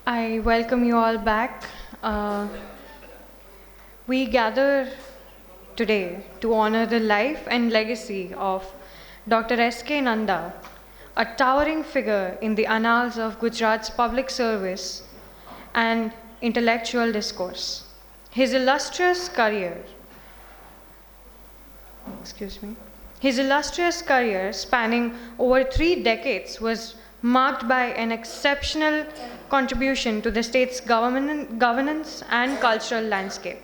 I welcome you all back. Uh, we gather today to honor the life and legacy of Dr. S.K. Nanda, a towering figure in the annals of Gujarat's public service and intellectual discourse. His illustrious career, excuse me, his illustrious career spanning over 3 decades was marked by an exceptional contribution to the state's governance and cultural landscape.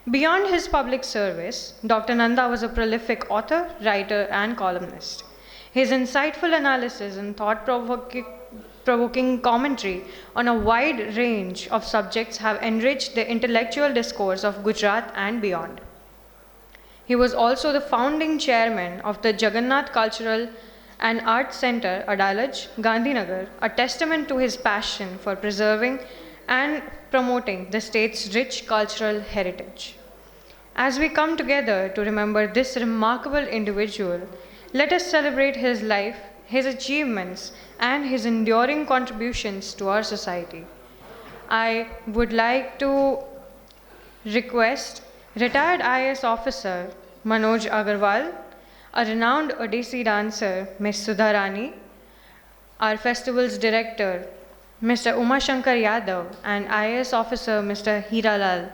Beyond his public service, Dr. Nanda was a prolific author, writer, and columnist. His insightful analysis and thought provoking commentary on a wide range of subjects have enriched the intellectual discourse of Gujarat and beyond. He was also the founding chairman of the Jagannath Cultural and Arts Center, Adalaj, Gandhinagar, a testament to his passion for preserving and promoting the state's rich cultural heritage. As we come together to remember this remarkable individual, let us celebrate his life, his achievements, and his enduring contributions to our society. I would like to request retired IAS officer Manoj Agarwal, a renowned Odissi dancer Ms. Sudha Rani, our festival's director Mr. Umashankar Yadav, and IAS officer Mr. Hira Lal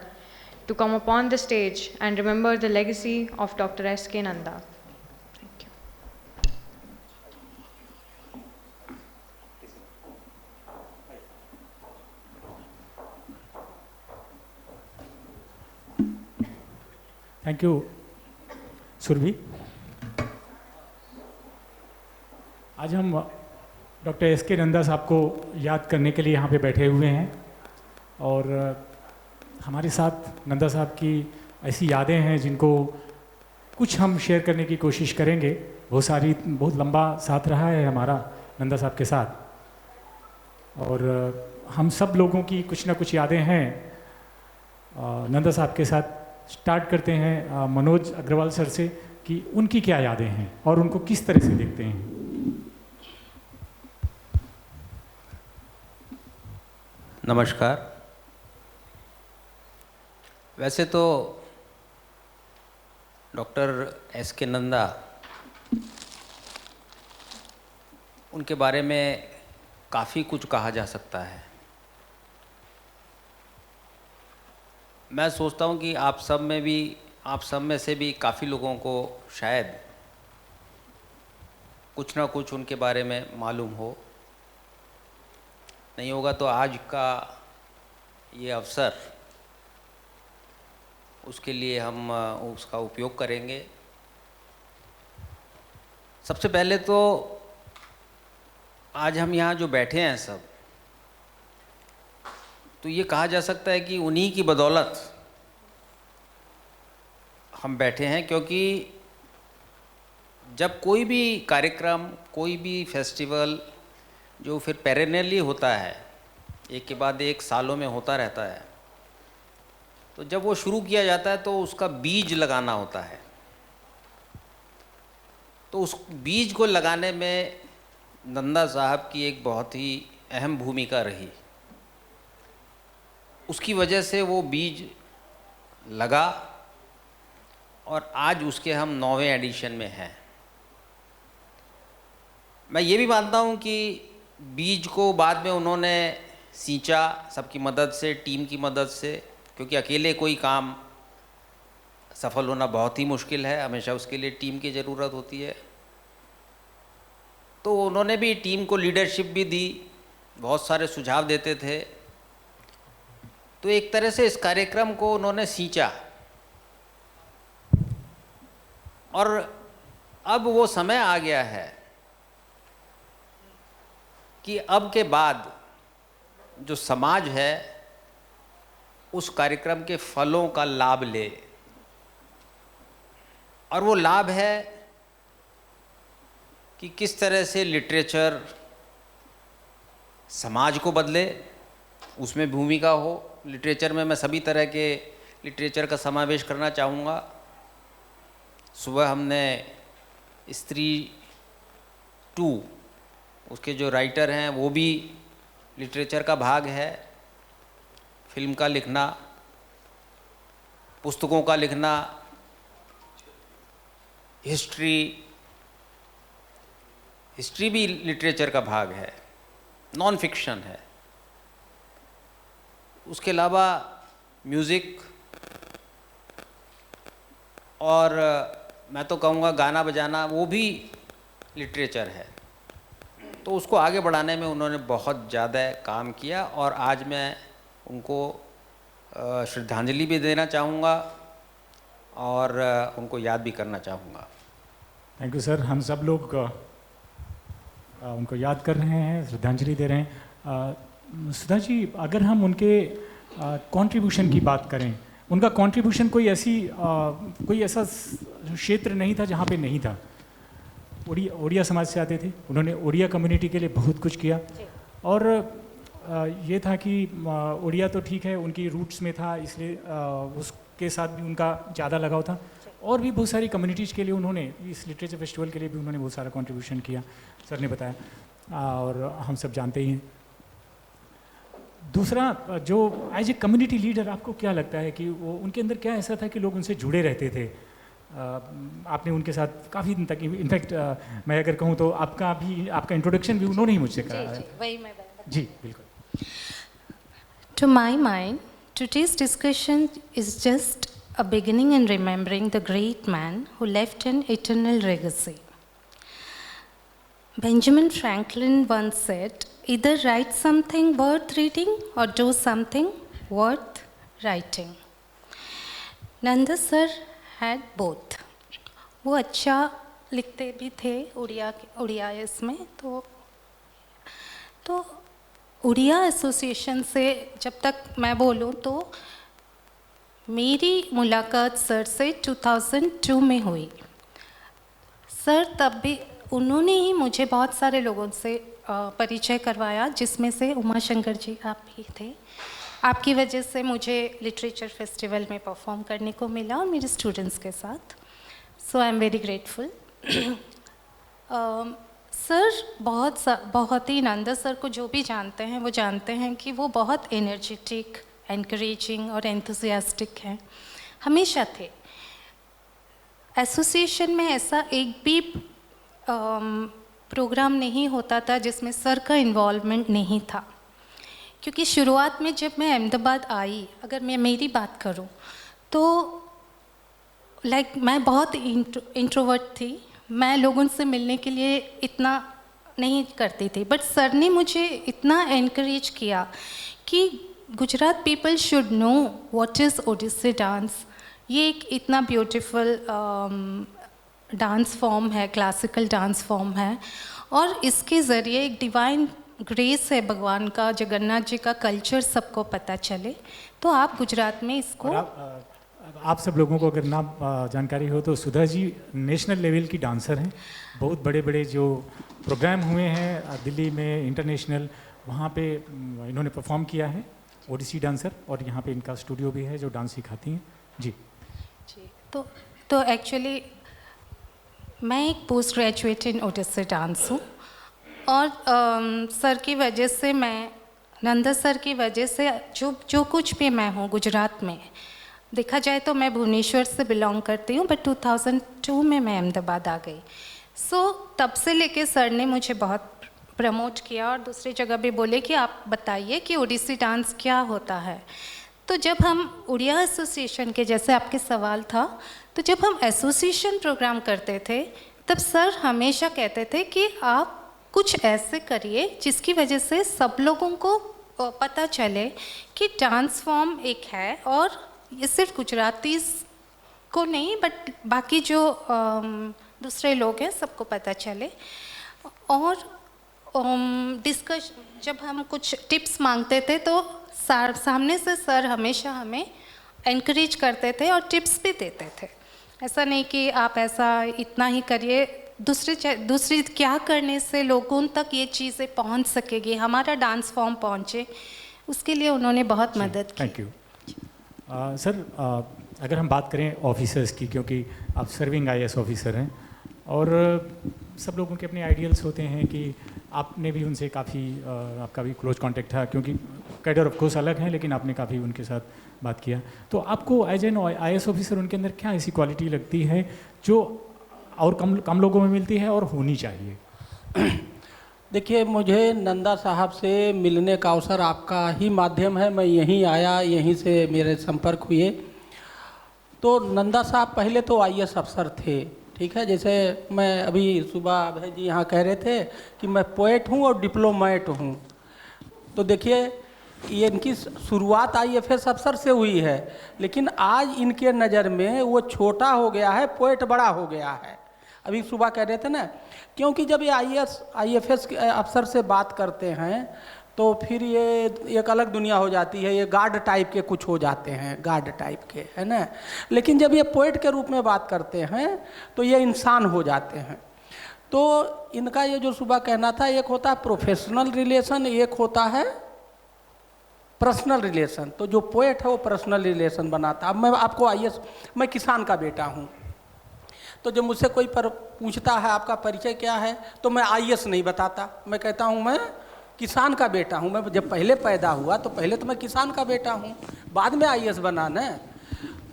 to come upon the stage and remember the legacy of Dr. S.K. Nanda. Thank you. Thank you Surabhi. आज हम doctor S के नंदा साहब को याद करने के लिए यहाँ पे बैठे हुए हैं और हमारे साथ नंदा साहब की ऐसी यादें हैं जिनको कुछ हम शेयर करने की कोशिश करेंगे। बहुत लंबा साथ रहा है हमारा नंदा साहब के साथ और हम सब लोगों की कुछ ना कुछ यादें हैं नंदा साहब के साथ। स्टार्ट करते हैं मनोज अग्रवाल सर से कि उनकी क्या यादें हैं और उनको किस तरह से देखते हैं। नमस्कार। वैसे तो डॉक्टर एस के नंदा, उनके बारे में काफ़ी कुछ कहा जा सकता है। मैं सोचता हूँ कि आप सब में से भी काफ़ी लोगों को शायद कुछ ना कुछ उनके बारे में मालूम हो। नहीं होगा तो आज का ये अवसर उसके लिए हम उसका उपयोग करेंगे। सबसे पहले तो आज हम यहाँ जो बैठे हैं सब, तो ये कहा जा सकता है कि उन्हीं की बदौलत हम बैठे हैं, क्योंकि जब कोई भी कार्यक्रम, कोई भी फेस्टिवल जो फिर पेरेनियली होता है, एक के बाद एक सालों में होता रहता है, तो जब वो शुरू किया जाता है तो उसका बीज लगाना होता है। तो उस बीज को लगाने में नंदा साहब की एक बहुत ही अहम भूमिका रही। उसकी वजह से वो बीज लगा और आज उसके हम 9वें एडिशन में हैं। मैं ये भी मानता हूँ कि बीज को बाद में उन्होंने सींचा सबकी मदद से, टीम की मदद से, क्योंकि अकेले कोई काम सफल होना बहुत ही मुश्किल है, हमेशा उसके लिए टीम की ज़रूरत होती है। तो उन्होंने भी टीम को लीडरशिप भी दी, बहुत सारे सुझाव देते थे। तो एक तरह से इस कार्यक्रम को उन्होंने सींचा और अब वो समय आ गया है कि अब के बाद जो समाज है उस कार्यक्रम के फलों का लाभ ले। और वो लाभ है कि किस तरह से लिटरेचर समाज को बदले, उसमें भूमिका हो। लिटरेचर में मैं सभी तरह के लिटरेचर का समावेश करना चाहूँगा। सुबह हमने स्त्री 2, उसके जो राइटर हैं वो भी लिटरेचर का भाग है, फिल्म का लिखना, पुस्तकों का लिखना, हिस्ट्री भी लिटरेचर का भाग है, नॉन फिक्शन है। उसके अलावा म्यूज़िक और मैं तो कहूँगा गाना बजाना, वो भी लिटरेचर है। तो उसको आगे बढ़ाने में उन्होंने बहुत ज़्यादा काम किया और आज मैं उनको श्रद्धांजलि भी देना चाहूँगा और उनको याद भी करना चाहूँगा। Thank you sir. हम सब लोग उनको याद कर रहे हैं, श्रद्धांजलि दे रहे हैं। सुधा जी, अगर हम उनके कंट्रीब्यूशन की बात करें, उनका कंट्रीब्यूशन कोई ऐसा क्षेत्र नहीं था जहाँ पे नहीं था। ओडिया समाज से आते थे, उन्होंने ओडिया कम्युनिटी के लिए बहुत कुछ किया और ये था कि ओडिया तो ठीक है उनकी रूट्स में था, इसलिए उसके साथ भी उनका ज़्यादा लगाव था। और भी बहुत सारी कम्युनिटीज़ के लिए उन्होंने, इस लिटरेचर फेस्टिवल के लिए भी उन्होंने बहुत सारा कंट्रीब्यूशन किया, सर ने बताया और हम सब जानते ही हैं। दूसरा, जो एज ए कम्युनिटी लीडर आपको क्या लगता है कि वो उनके अंदर क्या ऐसा था कि लोग उनसे जुड़े रहते थे? आपने उनके साथ काफ़ी दिन तक, इनफैक्ट मैं अगर कहूँ तो आपका इंट्रोडक्शन भी उन्होंने ही मुझसे कराया है। वही मैं जी बिल्कुल। To my mind, today's discussion is just a beginning in remembering the great man who left an eternal legacy. Benjamin Franklin once said, either write something worth reading or do something worth writing. Nanda sir had both. वो अच्छा लिखते भी थे उड़िया इसमें, तो Odia association से जब तक मैं बोलूँ तो मेरी मुलाकात सर से 2002 में हुई। सर तब भी उन्होंने ही मुझे बहुत सारे लोगों से परिचय करवाया, जिसमें से उमा शंकर जी आप भी थे। आपकी वजह से मुझे लिटरेचर फेस्टिवल में परफॉर्म करने को मिला और मेरे स्टूडेंट्स के साथ। So I am very grateful. Sir बहुत ही, नंदा सर को जो भी जानते हैं वो जानते हैं कि वो बहुत एनर्जेटिक, एनकरेजिंग और एंथुसियास्टिक हैं, हमेशा थे। एसोसिएशन में ऐसा एक भी प्रोग्राम नहीं होता था जिसमें सर का इन्वॉल्वमेंट नहीं था, क्योंकि शुरुआत में जब मैं अहमदाबाद आई, अगर मैं मेरी बात करूं तो मैं बहुत इंट्रोवर्ट थी, मैं लोगों से मिलने के लिए इतना नहीं करती थी, बट सर ने मुझे इतना एनकरेज किया कि Gujarat people should know what is Odissi dance. ये एक इतना ब्यूटीफुल डांस फॉर्म है, क्लासिकल डांस फॉर्म है, और इसके ज़रिए एक डिवाइन ग्रेस है भगवान का, जगन्नाथ जी का कल्चर सबको पता चले। तो आप गुजरात में इसको, आप सब लोगों को अगर ना जानकारी हो तो सुधा जी नेशनल लेवल की डांसर हैं। बहुत बड़े बड़े जो प्रोग्राम हुए हैं दिल्ली में, इंटरनेशनल, वहाँ पे इन्होंने परफॉर्म किया है, ओडिसी डांसर, और यहाँ पे इनका स्टूडियो भी है जो डांस सिखाती हैं। जी तो एक्चुअली मैं एक post graduate in Odissi dance हूँ, और सर की वजह से, मैं नंदा सर की वजह से जो कुछ भी मैं हूँ गुजरात में, देखा जाए तो मैं भुवनेश्वर से बिलोंग करती हूँ, बट 2002 में मैं अहमदाबाद आ गई। तब से लेके सर ने मुझे बहुत प्रमोट किया और दूसरी जगह भी बोले कि आप बताइए कि ओडिसी डांस क्या होता है। तो जब हम उड़िया एसोसिएशन के, जैसे आपके सवाल था, तो जब हम एसोसिएशन प्रोग्राम करते थे तब सर हमेशा कहते थे कि आप कुछ ऐसे करिए जिसकी वजह से सब लोगों को पता चले कि डांस फॉर्म एक है, और ये सिर्फ गुजरातीज़ को नहीं बट बाकी जो दूसरे लोग हैं सबको पता चले। और जब हम कुछ टिप्स मांगते थे तो सामने से सर हमेशा हमें एनकरेज करते थे और टिप्स भी देते थे। ऐसा नहीं कि आप ऐसा इतना ही करिए, दूसरी क्या करने से लोगों तक ये चीज़ें पहुंच सकेगी, हमारा डांस फॉर्म पहुंचे, उसके लिए उन्होंने बहुत मदद की। Thank you sir. अगर हम बात करें ऑफिसर्स की, क्योंकि आप सर्विंग आईएएस ऑफिसर हैं, और सब लोगों के अपने आइडियल्स होते हैं कि आपने भी उनसे काफ़ी आपका भी क्लोज कांटेक्ट था, क्योंकि कैडर ऑफ कोर्स अलग हैं लेकिन आपने काफ़ी उनके साथ बात किया। तो आपको एज एन IAS ऑफिसर उनके अंदर क्या ऐसी क्वालिटी लगती है जो और कम लोगों में मिलती है और होनी चाहिए? देखिए, मुझे नंदा साहब से मिलने का अवसर आपका ही माध्यम है। मैं यहीं आया, यहीं से मेरे संपर्क हुए। तो नंदा साहब पहले तो IAS अफसर थे, ठीक है। जैसे मैं अभी सुबह अभय जी यहाँ कह रहे थे कि मैं पोएट हूँ और डिप्लोमेट हूँ। तो देखिए, ये इनकी शुरुआत IFS अफसर से हुई है, लेकिन आज इनके नज़र में वो छोटा हो गया है, पोएट बड़ा हो गया है। अभी सुबह कह रहे थे ना, क्योंकि जब ये IFS अफसर से बात करते हैं तो फिर ये एक अलग दुनिया हो जाती है, ये गार्ड टाइप के कुछ हो जाते हैं, गार्ड टाइप के, है ना। लेकिन जब ये पोएट के रूप में बात करते हैं तो ये इंसान हो जाते हैं। तो इनका ये जो सुबह कहना था, एक होता है प्रोफेशनल रिलेशन, एक होता है पर्सनल रिलेशन। तो जो पोएट है वो पर्सनल रिलेशन बनाता। अब मैं आपको IAS, मैं किसान का बेटा हूँ, तो जब मुझसे कोई पूछता है आपका परिचय क्या है, तो मैं IAS नहीं बताता, मैं कहता हूँ मैं किसान का बेटा हूँ। मैं जब पहले पैदा हुआ तो पहले तो मैं किसान का बेटा हूँ, बाद में IAS बना ना।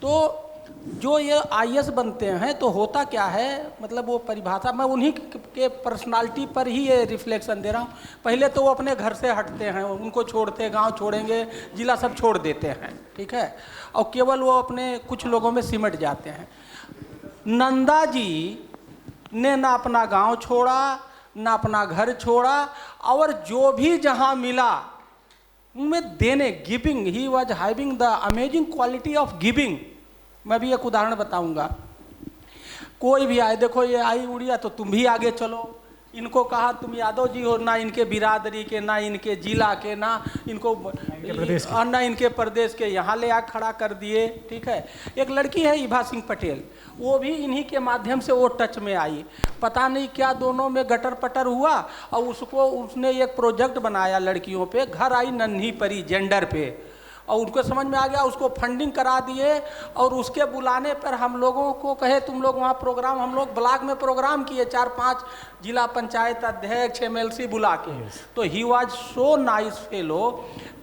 तो जो ये IAS बनते हैं तो होता क्या है, मतलब वो परिभाषा मैं उन्हीं के पर्सनालिटी पर ही ये रिफ्लेक्शन दे रहा हूँ। पहले तो वो अपने घर से हटते हैं, उनको छोड़ते, गांव छोड़ेंगे, जिला सब छोड़ देते हैं, ठीक है, और केवल वो अपने कुछ लोगों में सिमट जाते हैं। नंदा जी ने ना अपना गांव छोड़ा, ना अपना घर छोड़ा, और जो भी जहां मिला उनमें देने, giving, he was having the amazing quality of giving. मैं भी एक उदाहरण बताऊंगा। कोई भी आए, देखो ये आई उड़िया तो तुम भी आगे चलो, इनको कहा तुम यादव जी हो, ना इनके बिरादरी के, ना इनके जिला के, ना इनको ना इनके प्रदेश के, यहाँ ले आ खड़ा कर दिए, ठीक है। एक लड़की है ईभा सिंह पटेल, वो भी इन्हीं के माध्यम से वो टच में आई। पता नहीं क्या दोनों में गटर पटर हुआ और उसने एक प्रोजेक्ट बनाया लड़कियों पे, घर आई नन्ही परी, जेंडर पे, और उनको समझ में आ गया, उसको फंडिंग करा दिए। और उसके बुलाने पर हम लोगों को कहे तुम लोग वहाँ प्रोग्राम, हम लोग ब्लॉक में प्रोग्राम किए, 4-5 जिला पंचायत अध्यक्ष, MLC बुला के। तो he was so nice fellow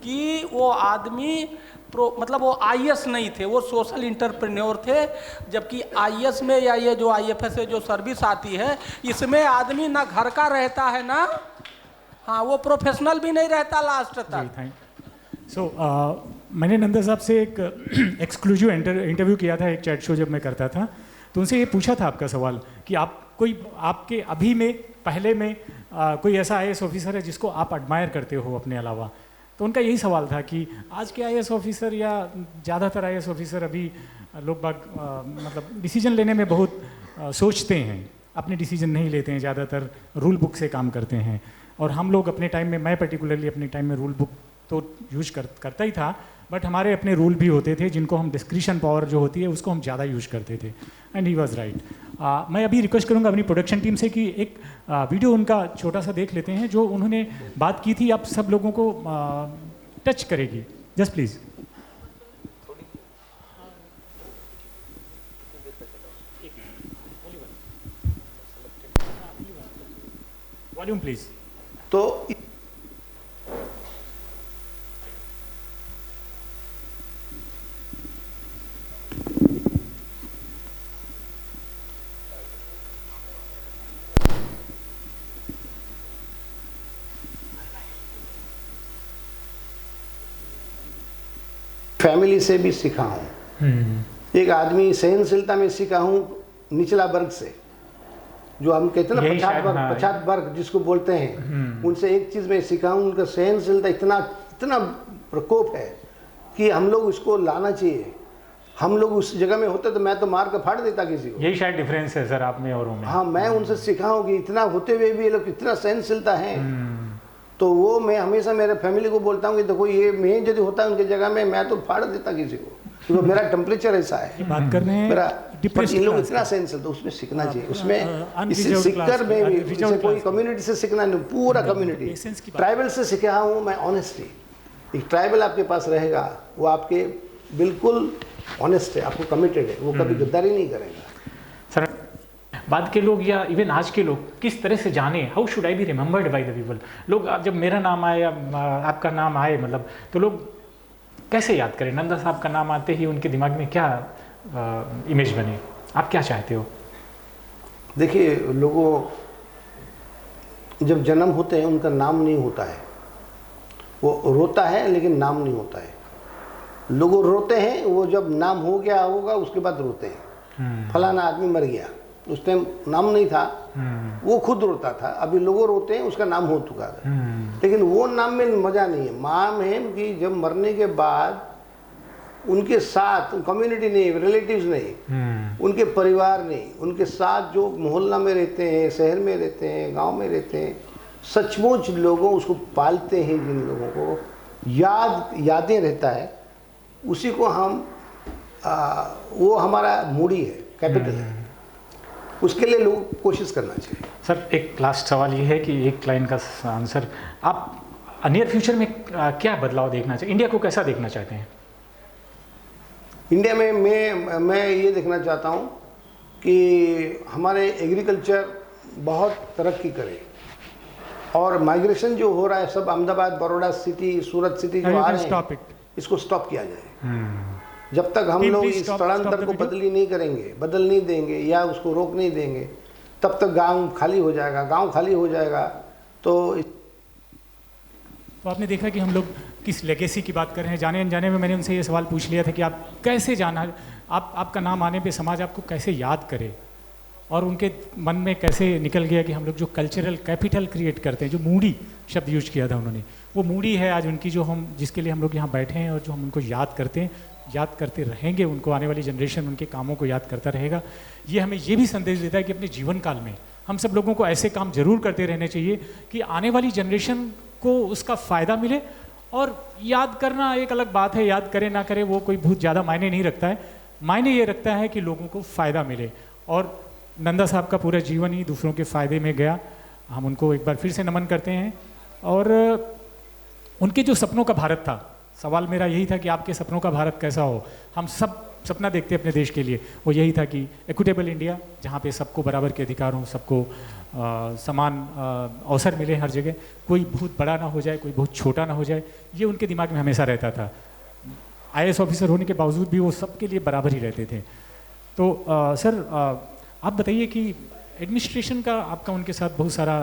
कि वो आदमी मतलब वो IAS नहीं थे, वो सोशल इंटरप्रेन्योर थे। जबकि IAS में या ये जो IFS से जो सर्विस आती है, इसमें आदमी ना घर का रहता है ना, हाँ, वो प्रोफेशनल भी नहीं रहता लास्ट तक। सो मैंने नंदा साहब से एक एक्सक्लूसिव इंटरव्यू किया था, एक चैट शो जब मैं करता था, तो उनसे ये पूछा था आपका सवाल कि आप कोई आपके अभी में, पहले में कोई ऐसा IAS ऑफिसर है जिसको आप एडमायर करते हो अपने अलावा। तो उनका यही सवाल था कि आज के IAS ऑफिसर या ज़्यादातर IAS ऑफिसर अभी लोग बाग मतलब डिसीजन लेने में बहुत सोचते हैं, अपने डिसीजन नहीं लेते हैं, ज़्यादातर रूल बुक से काम करते हैं। और हम लोग अपने टाइम में, मैं पर्टिकुलरली अपने टाइम में रूल बुक तो यूज करता ही था, बट हमारे अपने रूल भी होते थे जिनको हम डिस्क्रिशन पावर जो होती है उसको हम ज़्यादा यूज करते थे। And he was right. मैं अभी रिक्वेस्ट करूँगा अपनी प्रोडक्शन टीम से कि एक वीडियो उनका छोटा सा देख लेते हैं जो उन्होंने बात की थी, आप सब लोगों को टच करेगी। Just please. Volume please. तो फैमिली से भी सीखा हूँ। एक आदमी सहनशीलता में सीखा हूँ निचला वर्ग से, जो हम कहते हैं ना पछात वर्ग जिसको बोलते हैं, उनसे एक चीज़ मैं सीखा हूँ, उनका सहनशीलता इतना प्रकोप है कि हम लोग उसको लाना चाहिए। हम लोग उस जगह में होते तो मैं तो मार कर फाड़ देता किसी को। यही शायद डिफरेंस है सर आप में और उनमें। हाँ, मैं उनसे सीखा हूँ कि इतना होते हुए भी ये लोग इतना सहनशीलता है। तो वो मैं हमेशा मेरे फैमिली को बोलता हूँ कि देखो ये मैं यदि होता है उनकी जगह में, मैं तो फाड़ देता किसी को, क्योंकि मेरा टेम्परेचर ऐसा है। बात कर रहे हैं मेरा इन लोग इतना सेंस है, तो उसमें सीखना चाहिए। उसमें इससे सीखकर मैं भी कोई कम्युनिटी से सीखना नहीं, पूरा कम्युनिटी, ट्राइबल से सीखा हूँ मैं ऑनेस्टी। एक ट्राइबल आपके पास रहेगा, वो आपके बिल्कुल ऑनेस्ट है, आपको कमिटेड है, वो कभी गद्दारी नहीं करेगा। सर बाद के लोग या इवन आज के लोग किस तरह से जाने, how should I be remembered by the people. लोग जब मेरा नाम आए या आपका नाम आए मतलब, तो लोग कैसे याद करें? नंदा साहब का नाम आते ही उनके दिमाग में क्या इमेज बने? आप क्या चाहते हो? देखिए, लोगों जब जन्म होते हैं उनका नाम नहीं होता है, वो रोता है लेकिन नाम नहीं होता है। लोग रोते हैं, वो जब नाम हो गया होगा उसके बाद रोते हैं। फलाना आदमी मर गया, उस टाइम नाम नहीं था, वो खुद रोता था। अभी लोग रोते हैं, उसका नाम हो चुका है, लेकिन वो नाम में मज़ा नहीं है। माम है कि जब मरने के बाद उनके साथ कम्युनिटी नहीं, रिलेटिव्स नहीं, उनके परिवार नहीं, उनके साथ जो मोहल्ला में रहते हैं, शहर में रहते हैं, गांव में रहते हैं, सचमुच लोगों उसको पालते हैं, जिन लोगों को यादें रहता है, उसी को हम वो हमारा मूडी है, कैपिटल है। उसके लिए लोग कोशिश करना चाहिए। सर, एक लास्ट सवाल ये है कि एक लाइन का आंसर, आप नियर फ्यूचर में क्या बदलाव देखना चाहिए? इंडिया को कैसा देखना चाहते हैं? इंडिया में मैं ये देखना चाहता हूँ कि हमारे एग्रीकल्चर बहुत तरक्की करे, और माइग्रेशन जो हो रहा है सब अहमदाबाद, बड़ौदा सिटी, सूरत सिटी जो आ रहे हैं, इसको स्टॉप किया जाए। जब तक हम लोग इस स्थलांतर को बदल नहीं देंगे या उसको रोक नहीं देंगे, तब तक गांव खाली हो जाएगा। गांव खाली हो जाएगा तो आपने देखा कि हम लोग किस लेगेसी की बात कर रहे हैं। जाने अनजाने में मैंने उनसे ये सवाल पूछ लिया था कि आप कैसे जाना, आपका नाम आने पे समाज आपको कैसे याद करे, और उनके मन में कैसे निकल गया कि हम लोग जो कल्चरल कैपिटल क्रिएट करते हैं, जो मूडी शब्द यूज किया था उन्होंने, वो मूडी है आज उनकी, जो हम जिसके लिए हम लोग यहाँ बैठे हैं और जो हम उनको याद करते हैं, याद करते रहेंगे। उनको आने वाली जनरेशन उनके कामों को याद करता रहेगा। ये हमें ये भी संदेश देता है कि अपने जीवन काल में हम सब लोगों को ऐसे काम जरूर करते रहने चाहिए कि आने वाली जनरेशन को उसका फ़ायदा मिले। और याद करना एक अलग बात है, याद करें ना करें वो कोई बहुत ज़्यादा मायने नहीं रखता है। मायने ये रखता है कि लोगों को फ़ायदा मिले, और नंदा साहब का पूरा जीवन ही दूसरों के फ़ायदे में गया। हम उनको एक बार फिर से नमन करते हैं। और उनके जो सपनों का भारत था, सवाल मेरा यही था कि आपके सपनों का भारत कैसा हो। हम सब सपना देखते हैं अपने देश के लिए, वो यही था कि इक्विटेबल इंडिया, जहाँ पे सबको बराबर के अधिकार हों, सबको समान अवसर मिले हर जगह, कोई बहुत बड़ा ना हो जाए, कोई बहुत छोटा ना हो जाए। ये उनके दिमाग में हमेशा रहता था। IAS ऑफिसर होने के बावजूद भी वो सबके लिए बराबर ही रहते थे। तो सर, आप बताइए कि एडमिनिस्ट्रेशन का आपका उनके साथ बहुत सारा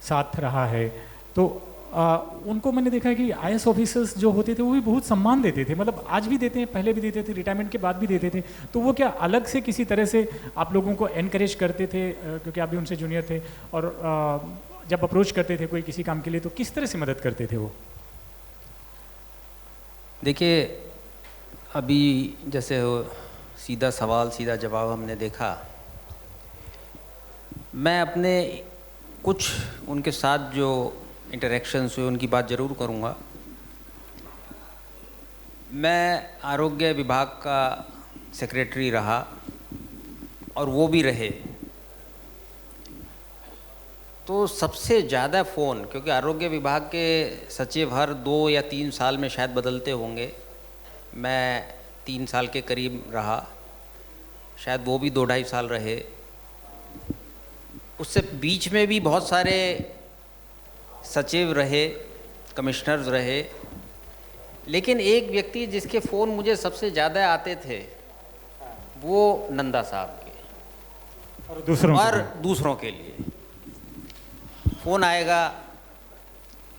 साथ रहा है, तो उनको मैंने देखा है कि IAS ऑफिसर्स जो होते थे वो भी बहुत सम्मान देते थे, मतलब आज भी देते हैं, पहले भी देते थे, रिटायरमेंट के बाद भी देते थे। तो वो क्या अलग से किसी तरह से आप लोगों को एनकरेज करते थे, क्योंकि आप भी उनसे जूनियर थे, और जब अप्रोच करते थे कोई किसी काम के लिए तो किस तरह से मदद करते थे वो? देखिए, अभी जैसे सीधा सवाल सीधा जवाब हमने देखा, मैं अपने कुछ उनके साथ जो इंटरेक्शंस हुए उनकी बात ज़रूर करूँगा। मैं आरोग्य विभाग का सेक्रेटरी रहा और वो भी रहे, तो सबसे ज़्यादा फ़ोन, क्योंकि आरोग्य विभाग के सचिव हर 2 या 3 साल में शायद बदलते होंगे, मैं 3 साल के करीब रहा, शायद वो भी 2-2.5 साल रहे। उससे बीच में भी बहुत सारे सचिव रहे, कमिश्नर्स रहे, लेकिन एक व्यक्ति जिसके फ़ोन मुझे सबसे ज़्यादा आते थे वो नंदा साहब के, और दूसरों के लिए फ़ोन आएगा,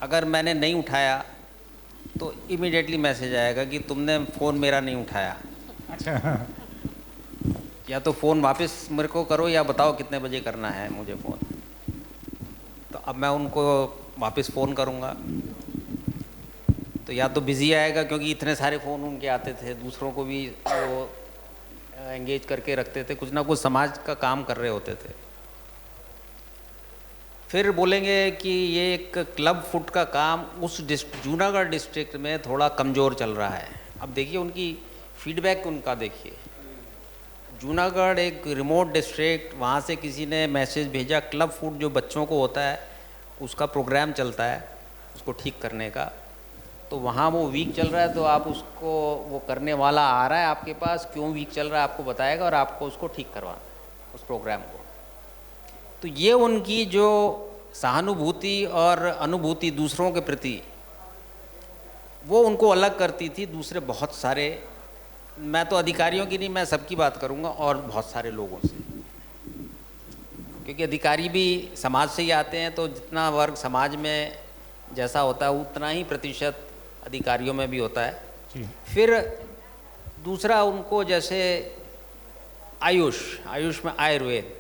अगर मैंने नहीं उठाया तो इमीडिएटली मैसेज आएगा कि तुमने फ़ोन मेरा नहीं उठाया। अच्छा। या तो फ़ोन वापस मेरे को करो या बताओ कितने बजे करना है मुझे फ़ोन। तो अब मैं उनको वापस फ़ोन करूँगा तो या तो बिज़ी आएगा, क्योंकि इतने सारे फ़ोन उनके आते थे, दूसरों को भी वो एंगेज करके रखते थे, कुछ ना कुछ समाज का काम कर रहे होते थे। फिर बोलेंगे कि ये एक क्लब फुट का काम उस जूनागढ़ डिस्ट्रिक्ट में थोड़ा कमज़ोर चल रहा है। अब देखिए उनकी फीडबैक उनका देखिए, जूनागढ़ एक रिमोट डिस्ट्रिक्ट, वहाँ से किसी ने मैसेज भेजा, क्लब फूड जो बच्चों को होता है उसका प्रोग्राम चलता है उसको ठीक करने का, तो वहाँ वो वीक चल रहा है, तो आप उसको, वो करने वाला आ रहा है आपके पास, क्यों वीक चल रहा है आपको बताएगा और आपको उसको ठीक करवाना उस प्रोग्राम को। तो ये उनकी जो सहानुभूति और अनुभूति दूसरों के प्रति, वो उनको अलग करती थी दूसरे बहुत सारे, मैं तो अधिकारियों की नहीं, मैं सबकी बात करूँगा, और बहुत सारे लोगों से, क्योंकि अधिकारी भी समाज से ही आते हैं, तो जितना वर्ग समाज में जैसा होता है उतना ही प्रतिशत अधिकारियों में भी होता है जी। फिर दूसरा उनको जैसे आयुष में आयुर्वेद,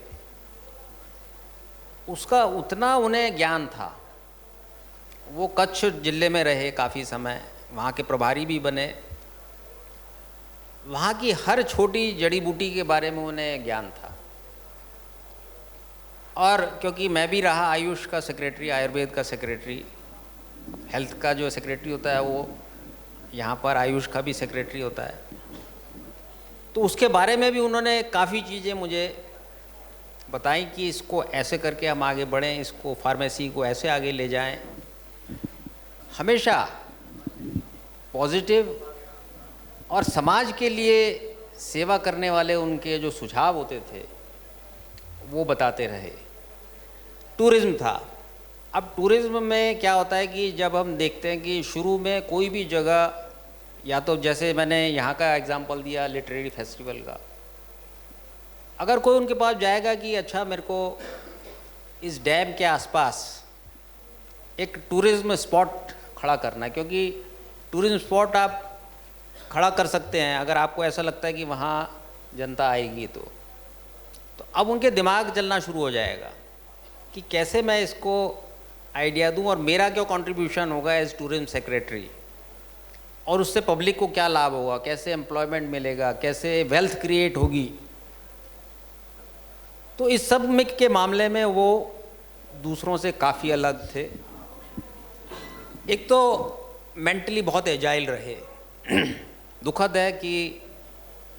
उसका उतना उन्हें ज्ञान था। वो कच्छ जिले में रहे काफ़ी समय, वहाँ के प्रभारी भी बने, वहाँ की हर छोटी जड़ी बूटी के बारे में उन्हें ज्ञान था। और क्योंकि मैं भी रहा आयुष का सेक्रेटरी, आयुर्वेद का सेक्रेटरी, हेल्थ का जो सेक्रेटरी होता है वो यहाँ पर आयुष का भी सेक्रेटरी होता है, तो उसके बारे में भी उन्होंने काफ़ी चीज़ें मुझे बताई कि इसको ऐसे करके हम आगे बढ़ें, इसको फार्मेसी को ऐसे आगे ले जाएं। हमेशा पॉजिटिव और समाज के लिए सेवा करने वाले उनके जो सुझाव होते थे वो बताते रहे। टूरिज़्म था। अब टूरिज़्म में क्या होता है कि जब हम देखते हैं कि शुरू में कोई भी जगह, या तो जैसे मैंने यहाँ का एग्जांपल दिया लिटरेरी फेस्टिवल का, अगर कोई उनके पास जाएगा कि अच्छा मेरे को इस डैम के आसपास एक टूरिज़्म स्पॉट खड़ा करना है, क्योंकि टूरिज़्म स्पॉट आप खड़ा कर सकते हैं अगर आपको ऐसा लगता है कि वहाँ जनता आएगी तो अब उनके दिमाग चलना शुरू हो जाएगा कि कैसे मैं इसको आइडिया दूं और मेरा क्या कंट्रीब्यूशन होगा एज टूरिज्म सेक्रेटरी, और उससे पब्लिक को क्या लाभ होगा, कैसे एम्प्लॉयमेंट मिलेगा, कैसे वेल्थ क्रिएट होगी। तो इस सब में के मामले में वो दूसरों से काफ़ी अलग थे। एक तो मेंटली बहुत एजाइल रहे। दुखद है कि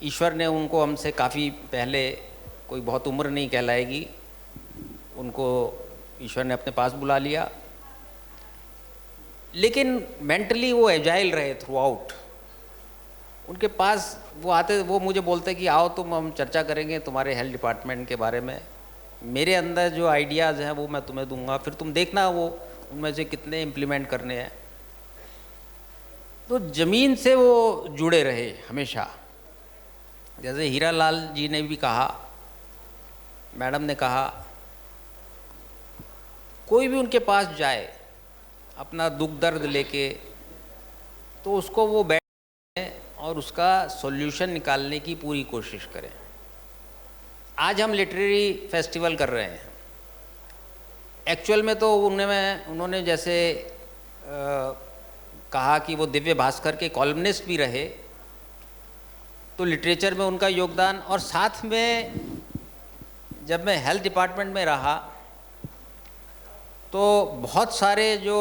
ईश्वर ने उनको हमसे काफ़ी पहले, कोई बहुत उम्र नहीं कहलाएगी, उनको ईश्वर ने अपने पास बुला लिया, लेकिन मेंटली वो एजाइल रहे थ्रू आउट। उनके पास वो आते, वो मुझे बोलते कि आओ तुम, हम चर्चा करेंगे तुम्हारे हेल्थ डिपार्टमेंट के बारे में, मेरे अंदर जो आइडियाज़ हैं वो मैं तुम्हें दूंगा, फिर तुम देखना वो उनमें से कितने इम्प्लीमेंट करने हैं। तो ज़मीन से वो जुड़े रहे हमेशा। जैसे हीरा लाल जी ने भी कहा, मैडम ने कहा, कोई भी उनके पास जाए अपना दुख दर्द लेके, तो उसको वो बैठे और उसका सॉल्यूशन निकालने की पूरी कोशिश करें। आज हम लिटरेरी फेस्टिवल कर रहे हैं, एक्चुअल में तो उन्होंने जैसे कहा कि वो दिव्य भास्कर के कॉलमनिस्ट भी रहे, तो लिटरेचर में उनका योगदान, और साथ में जब मैं हेल्थ डिपार्टमेंट में रहा तो बहुत सारे जो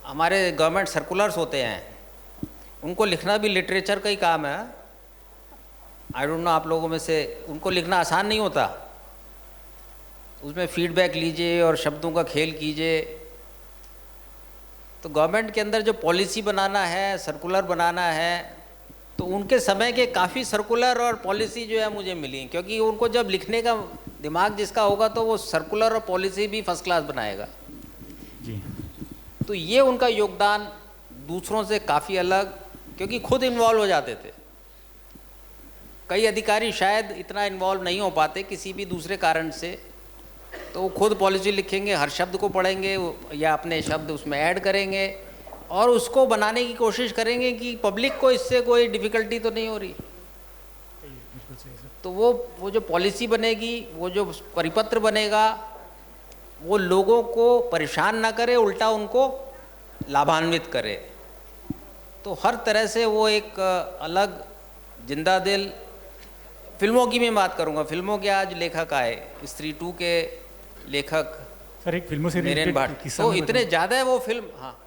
हमारे गवर्नमेंट सर्कुलर्स होते हैं उनको लिखना भी लिटरेचर का ही काम है। आई डोंट नो आप लोगों में से, उनको लिखना आसान नहीं होता, उसमें फीडबैक लीजिए और शब्दों का खेल कीजिए। तो गवर्नमेंट के अंदर जो पॉलिसी बनाना है, सर्कुलर बनाना है, तो उनके समय के काफ़ी सर्कुलर और पॉलिसी जो है मुझे मिली, क्योंकि उनको जब लिखने का दिमाग जिसका होगा तो वो सर्कुलर और पॉलिसी भी फर्स्ट क्लास बनाएगा जी। तो ये उनका योगदान दूसरों से काफ़ी अलग, क्योंकि खुद इन्वॉल्व हो जाते थे। कई अधिकारी शायद इतना इन्वॉल्व नहीं हो पाते किसी भी दूसरे कारण से, तो वो खुद पॉलिसी लिखेंगे, हर शब्द को पढ़ेंगे या अपने शब्द उसमें ऐड करेंगे और उसको बनाने की कोशिश करेंगे कि पब्लिक को इससे कोई डिफ़िकल्टी तो नहीं हो रही। तो वो जो पॉलिसी बनेगी, वो जो परिपत्र बनेगा, वो लोगों को परेशान ना करे, उल्टा उनको लाभान्वित करे। तो हर तरह से वो एक अलग जिंदा दिल। फिल्मों की मैं बात करूँगा, फिल्मों के आज लेखक आए, स्त्री 2 के लेखक सर एक फिल्मों से नीरेन भट्ट, किस्सा तो मैं इतने बताऊं? ज़्यादा है वो फिल्म। हाँ,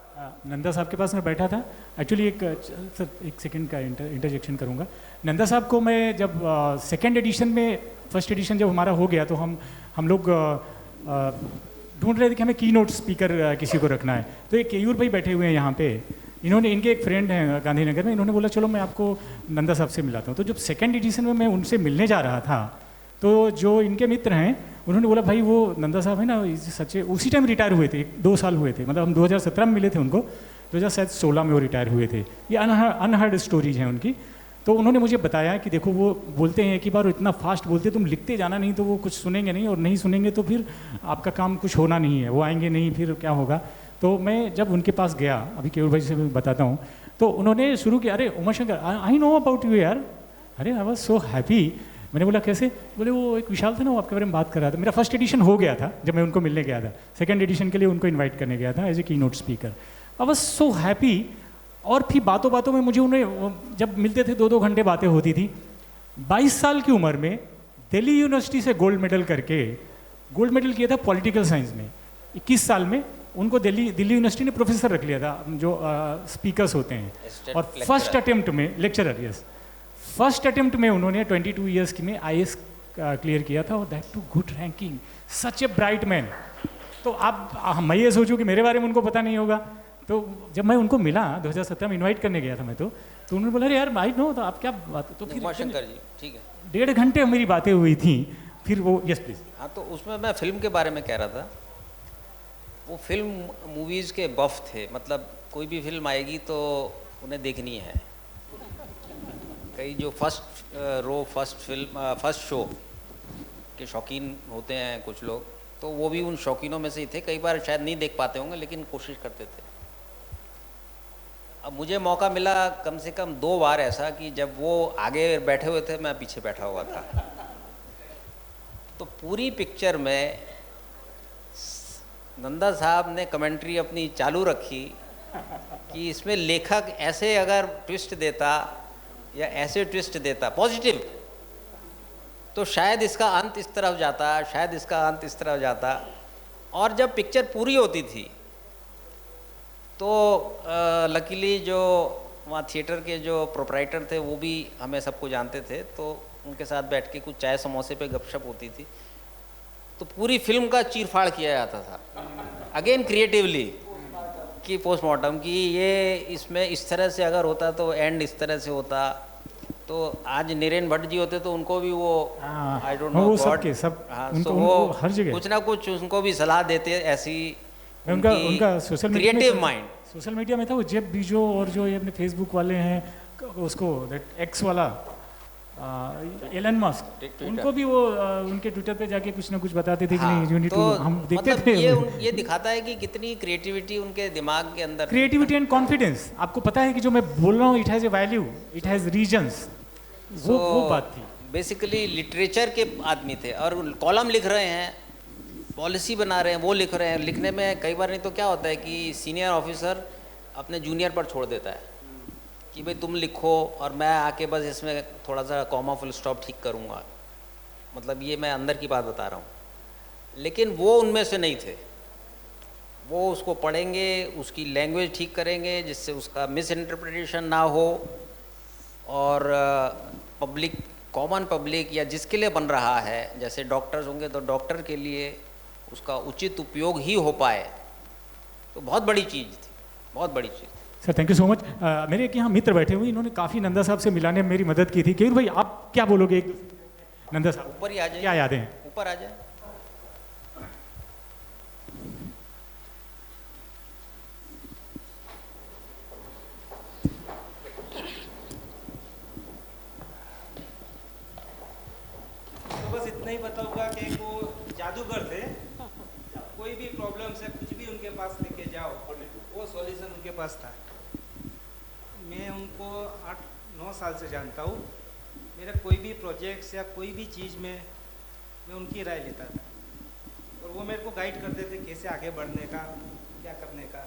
नंदा साहब के पास मैं बैठा था एक्चुअली, एक सेकंड का इंटरजेक्शन करूंगा। नंदा साहब को मैं जब सेकंड एडिशन में, फर्स्ट एडिशन जब हमारा हो गया तो हम लोग ढूंढ रहे थे कि हमें की नोट स्पीकर किसी को रखना है। तो एक केयूर भाई बैठे हुए हैं यहाँ पे, इन्होंने, इनके एक फ्रेंड हैं गांधीनगर में, इन्होंने बोला चलो मैं आपको नंदा साहब से मिलाता हूँ। तो जब सेकंड एडिशन में मैं उनसे मिलने जा रहा था तो जो इनके मित्र हैं उन्होंने बोला भाई वो नंदा साहब है ना, सच्चे उसी टाइम रिटायर हुए थे, 2 साल हुए थे, मतलब हम 2017 में मिले थे उनको, 2016 में वो रिटायर हुए थे। ये अनहर्ड स्टोरीज हैं उनकी। तो उन्होंने मुझे बताया कि देखो वो बोलते हैं कि बार इतना फास्ट बोलते तुम लिखते जाना, नहीं तो वो कुछ सुनेंगे नहीं, और नहीं सुनेंगे तो फिर आपका काम कुछ होना नहीं है, वो आएंगे नहीं, फिर क्या होगा। तो मैं जब उनके पास गया, अभी केवल भाई से मैं बताता हूँ, तो उन्होंने शुरू किया, अरे Umashankar I know about you यार, अरे आई वॉज सो हैप्पी। मैंने बोला कैसे? बोले वो एक विशाल था ना, वो आपके बारे में बात कर रहा था। मेरा फर्स्ट एडिशन हो गया था जब मैं उनको मिलने गया था, सेकंड एडिशन के लिए उनको इनवाइट करने गया था एज ए की note speaker. I was so happy. और फिर बातों बातों में मुझे उन्हें जब मिलते थे 2-2 घंटे बातें होती थी। 22 साल की उम्र में दिल्ली यूनिवर्सिटी से गोल्ड मेडल करके, गोल्ड मेडल किया था पॉलिटिकल साइंस में। 21 साल में उनको दिल्ली यूनिवर्सिटी ने प्रोफेसर रख लिया था, जो स्पीकर्स होते हैं। और फर्स्ट अटेम्प्ट में लेक्चरर, यस, फर्स्ट अटेम्प्ट में उन्होंने 22 ईयर्स की में IAS क्लियर किया था, और that too good ranking, such a bright man. तो अब मैं ये सोचूं कि मेरे बारे में उनको पता नहीं होगा। तो जब मैं उनको मिला 2017 में, इनवाइट करने गया था मैं, तो उन्होंने बोला अरे यार आई नो, तो आप क्या बात, तो फिर उमाशंकर जी ठीक है, 1.5 घंटे मेरी बातें हुई थी। फिर वो, यस प्लीज। हाँ, तो उसमें मैं फिल्म के बारे में कह रहा था। वो फिल्म मूवीज़ के बफ थे, मतलब कोई भी फिल्म आएगी तो उन्हें देखनी है। कई जो फर्स्ट शो के शौकीन होते हैं कुछ लोग, तो वो भी उन शौकीनों में से ही थे। कई बार शायद नहीं देख पाते होंगे, लेकिन कोशिश करते थे। अब मुझे मौका मिला कम से कम 2 बार ऐसा कि जब वो आगे बैठे हुए थे, मैं पीछे बैठा हुआ था। तो पूरी पिक्चर में नंदा साहब ने कमेंट्री अपनी चालू रखी कि इसमें लेखक ऐसे अगर ट्विस्ट देता या ऐसे ट्विस्ट देता पॉजिटिव, तो शायद इसका अंत इस तरफ जाता, शायद इसका अंत इस तरफ जाता। और जब पिक्चर पूरी होती थी तो लकीली जो वहाँ थिएटर के जो प्रोपराइटर थे वो भी हमें सबको जानते थे, तो उनके साथ बैठ के कुछ चाय समोसे पे गपशप होती थी। तो पूरी फिल्म का चीरफाड़ किया जाता था, अगेन क्रिएटिवली, कि पोस्टमार्टम की ये इसमें इस तरह से अगर होता तो एंड इस तरह से होता। तो आज नीरेन भट्ट जी होते तो उनको भी वो आई डोंट नो गॉड, हाँ, तो वो हर जगह कुछ ना कुछ उनको भी सलाह देते ऐसी। उनका social media creative mind, social media में था वो जेब बीजो, और जो ये अपने फेसबुक वाले हैं उसको एक्स वाला एलन मस्क, उनको भी वो उनके ट्विटर पे जाके कुछ ना कुछ बताते थे कि हाँ, नहीं यूनिट, तो हम देखते मतलब थे। ये दिखाता है कि कितनी क्रिएटिविटी उनके दिमाग के अंदर, क्रिएटिविटी एंड कॉन्फिडेंस। आपको पता है कि जो मैं बोल रहा हूँ, it has a value, it has reasons, वो बात थी। बेसिकली लिटरेचर के आदमी थे, और कॉलम लिख रहे हैं, पॉलिसी बना रहे हैं, वो लिख रहे हैं। लिखने में कई बार नहीं तो क्या होता है कि सीनियर ऑफिसर अपने जूनियर पर छोड़ देता है कि भाई तुम लिखो और मैं आके बस इसमें थोड़ा सा कॉमा फुल स्टॉप ठीक करूँगा। मतलब ये मैं अंदर की बात बता रहा हूँ। लेकिन वो उनमें से नहीं थे। वो उसको पढ़ेंगे, उसकी लैंग्वेज ठीक करेंगे जिससे उसका मिस इंटरप्रिटेशन ना हो, और पब्लिक, कॉमन पब्लिक या जिसके लिए बन रहा है, जैसे डॉक्टर्स होंगे तो डॉक्टर के लिए उसका उचित उपयोग ही हो पाए। तो बहुत बड़ी चीज़ थी, बहुत बड़ी चीज़। Sir thank you so much. मेरे एक यहाँ मित्र बैठे हुए, इन्होंने काफ़ी नंदा साहब से मिलाने में मेरी मदद की थी। केवल भाई आप क्या बोलोगे नंदा साहब? ऊपर ही आ जाए, क्या यादें हैं? ऊपर आ जाए। तो बस इतना ही बताऊंगा कि वो जादूगर थे। कोई भी प्रॉब्लम से कुछ भी उनके पास लेके जाओ, वो सॉल्यूशन उनके पास था। मैं उनको 8-9 साल से जानता हूँ। मेरा कोई भी प्रोजेक्ट्स या कोई भी चीज़ में मैं उनकी राय लेता था, और वो मेरे को गाइड करते थे कैसे आगे बढ़ने का, क्या करने का।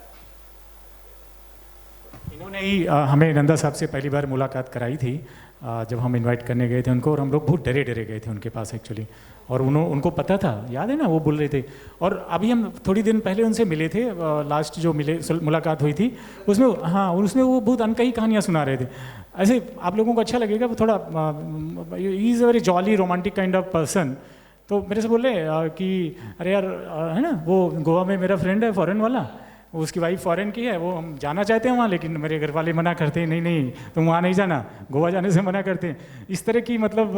इन्होंने ही हमें नंदा साहब से पहली बार मुलाकात कराई थी जब हम इनवाइट करने गए थे उनको, और हम लोग बहुत डरे गए थे उनके पास एक्चुअली। और उनको पता था, याद है ना, वो बोल रहे थे। और अभी हम थोड़ी दिन पहले उनसे मिले थे, लास्ट जो मुलाकात हुई थी उसमें, हाँ, उसमें वो बहुत अनकही कहानियाँ सुना रहे थे। ऐसे आप लोगों को अच्छा लगेगा, वो थोड़ा he is a very jolly romantic kind of person. तो मेरे से बोले कि अरे यार है ना, वो गोवा में मेरा फ्रेंड है फॉरेन वाला, वो उसकी वाइफ फॉरेन की है, वो हम जाना चाहते हैं वहाँ, लेकिन मेरे घर वाले मना करते हैं, नहीं नहीं तुम वहाँ नहीं जाना, गोवा जाने से मना करते हैं। इस तरह की मतलब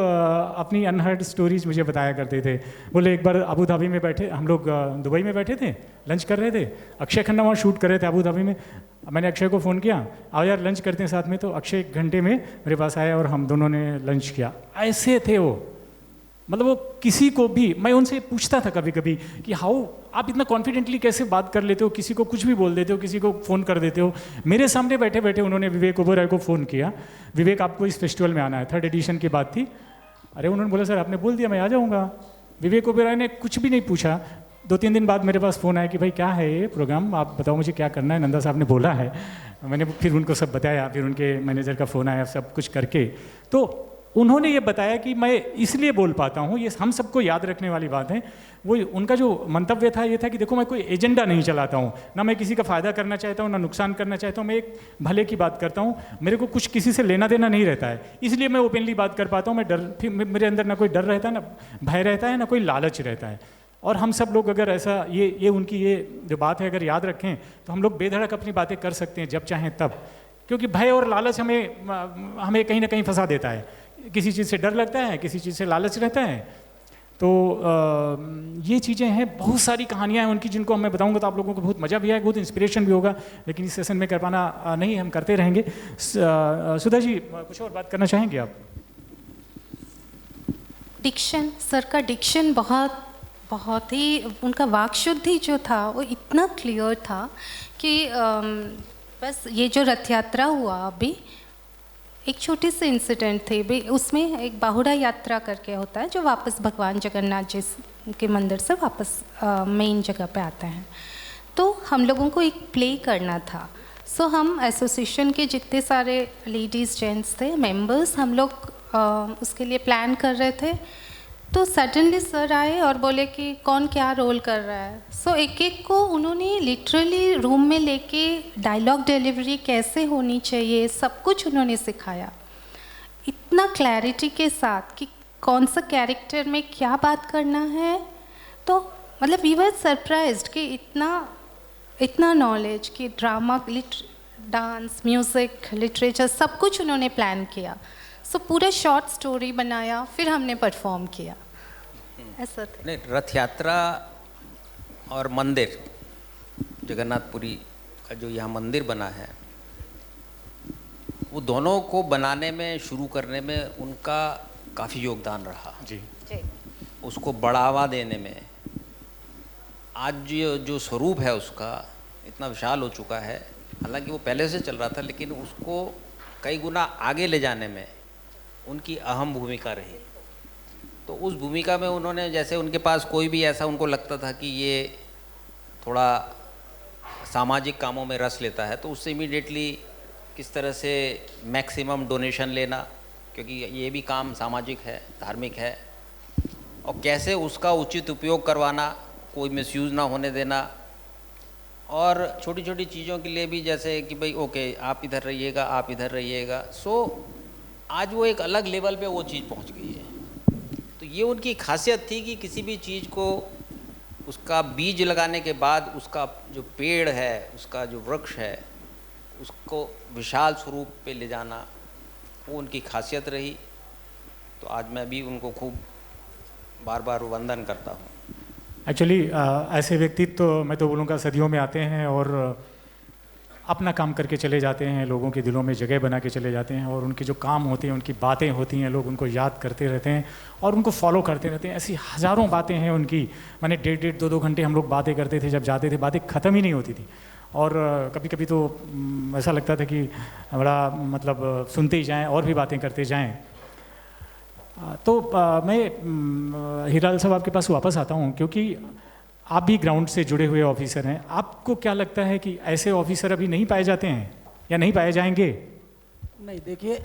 अपनी अनहर्ड स्टोरीज मुझे बताया करते थे। बोले एक बार अबू धाबी में बैठे हम लोग, दुबई में बैठे थे, लंच कर रहे थे, अक्षय खन्ना वहाँ शूट कर रहे थे अबू धाबी में। मैंने अक्षय को फ़ोन किया, आओ यार लंच करते हैं साथ में, तो अक्षय 1 घंटे में मेरे पास आया और हम दोनों ने लंच किया। ऐसे थे वो, मतलब वो किसी को भी, मैं उनसे पूछता था कभी कभी कि हाउ आप इतना कॉन्फिडेंटली कैसे बात कर लेते हो, किसी को कुछ भी बोल देते हो, किसी को फ़ोन कर देते हो। मेरे सामने बैठे बैठे उन्होंने विवेक ओबेरॉय को फ़ोन किया, विवेक आपको इस फेस्टिवल में आना है, 3rd एडिशन की बात थी। अरे उन्होंने बोला सर आपने बोल दिया मैं आ जाऊँगा। विवेक ओबेरॉय ने कुछ भी नहीं पूछा, 2-3 दिन बाद मेरे पास फ़ोन आया कि भाई क्या है ये प्रोग्राम, आप बताओ मुझे क्या करना है, नंदा साहब ने बोला है। मैंने फिर उनको सब बताया, फिर उनके मैनेजर का फ़ोन आया, सब कुछ करके तो उन्होंने ये बताया कि मैं इसलिए बोल पाता हूँ, ये हम सबको याद रखने वाली बात है। वो उनका जो मंतव्य था ये था कि देखो मैं कोई एजेंडा नहीं चलाता हूँ, ना मैं किसी का फ़ायदा करना चाहता हूँ, ना नुकसान करना चाहता हूँ, मैं एक भले की बात करता हूँ, मेरे को कुछ किसी से लेना देना नहीं रहता है, इसलिए मैं ओपनली बात कर पाता हूँ। मैं फिर मेरे अंदर ना कोई डर रहता है, ना भय रहता है, ना कोई लालच रहता है। और हम सब लोग अगर ऐसा ये उनकी ये जो बात है अगर याद रखें तो हम लोग बेधड़क अपनी बातें कर सकते हैं जब चाहें तब, क्योंकि भय और लालच हमें कहीं ना कहीं फंसा देता है। किसी चीज़ से डर लगता है, किसी चीज़ से लालच रहता है। तो ये चीज़ें हैं, बहुत सारी कहानियाँ हैं उनकी जिनको मैं बताऊंगा तो आप लोगों को बहुत मज़ा भी आएगा, बहुत इंस्पिरेशन भी होगा, लेकिन इस सेशन में कर पाना नहीं, हम करते रहेंगे। सुधा जी कुछ और बात करना चाहेंगे आप? डिक्शन, सर का डिक्शन बहुत ही, उनका वाक शुद्धि जो था वो इतना क्लियर था कि बस ये जो रथ यात्रा हुआ अभी, एक छोटी सी इंसिडेंट थे भी उसमें, एक बाहुड़ा यात्रा करके होता है जो वापस भगवान जगन्नाथ जी के मंदिर से वापस मेन जगह पे आते हैं। तो हम लोगों को एक प्ले करना था। सो हम एसोसिएशन के जितने सारे लेडीज़ जेंट्स थे मेंबर्स, हम लोग उसके लिए प्लान कर रहे थे। तो सडनली सर आए और बोले कि कौन क्या रोल कर रहा है। सो एक एक को उन्होंने लिटरली रूम में लेके डायलॉग डिलीवरी कैसे होनी चाहिए सब कुछ उन्होंने सिखाया, इतना क्लैरिटी के साथ कि कौन सा कैरेक्टर में क्या बात करना है। तो मतलब वी वर सरप्राइज्ड कि इतना नॉलेज कि ड्रामा, डांस, म्यूज़िक, लिटरेचर सब कुछ उन्होंने प्लान किया। सो पूरा शॉर्ट स्टोरी बनाया, फिर हमने परफॉर्म किया। ऐसा था। नहीं, रथ यात्रा और मंदिर, जगन्नाथपुरी का जो यहाँ मंदिर बना है, वो दोनों को बनाने में, शुरू करने में उनका काफ़ी योगदान रहा जी। उसको बढ़ावा देने में। आज जो स्वरूप है उसका इतना विशाल हो चुका है, हालांकि वो पहले से चल रहा था, लेकिन उसको कई गुना आगे ले जाने में उनकी अहम भूमिका रही। तो उस भूमिका में उन्होंने, जैसे उनके पास कोई भी ऐसा उनको लगता था कि ये थोड़ा सामाजिक कामों में रस लेता है, तो उससे इमीडिएटली किस तरह से मैक्सिमम डोनेशन लेना, क्योंकि ये भी काम सामाजिक है, धार्मिक है, और कैसे उसका उचित उपयोग करवाना, कोई मिसयूज़ ना होने देना। और छोटी छोटी चीज़ों के लिए भी, जैसे कि भाई ओके आप इधर रहिएगा, आप इधर रहिएगा। सो आज वो एक अलग लेवल पे वो चीज़ पहुंच गई है। तो ये उनकी खासियत थी कि किसी भी चीज़ को उसका बीज लगाने के बाद उसका जो पेड़ है, उसका जो वृक्ष है, उसको विशाल स्वरूप पे ले जाना, वो उनकी खासियत रही। तो आज मैं भी उनको खूब बार बार वंदन करता हूँ। एक्चुअली ऐसे व्यक्तित्व तो मैं तो बोलूँगा सदियों में आते हैं और अपना काम करके चले जाते हैं, लोगों के दिलों में जगह बना के चले जाते हैं, और उनके जो काम होते हैं, उनकी बातें होती हैं, लोग उनको याद करते रहते हैं और उनको फॉलो करते रहते हैं। ऐसी हज़ारों बातें हैं उनकी। मैंने 1.5 2 घंटे हम लोग बातें करते थे, जब जाते थे बातें ख़त्म ही नहीं होती थी। और कभी कभी तो ऐसा लगता था कि बड़ा मतलब सुनते ही जाएँ और भी बातें करते जाएँ। तो मैं हीरालाल साहब आपके पास वापस आता हूँ, क्योंकि आप भी ग्राउंड से जुड़े हुए ऑफिसर हैं। आपको क्या लगता है कि ऐसे ऑफिसर अभी नहीं पाए जाते हैं या नहीं पाए जाएंगे? नहीं, देखिए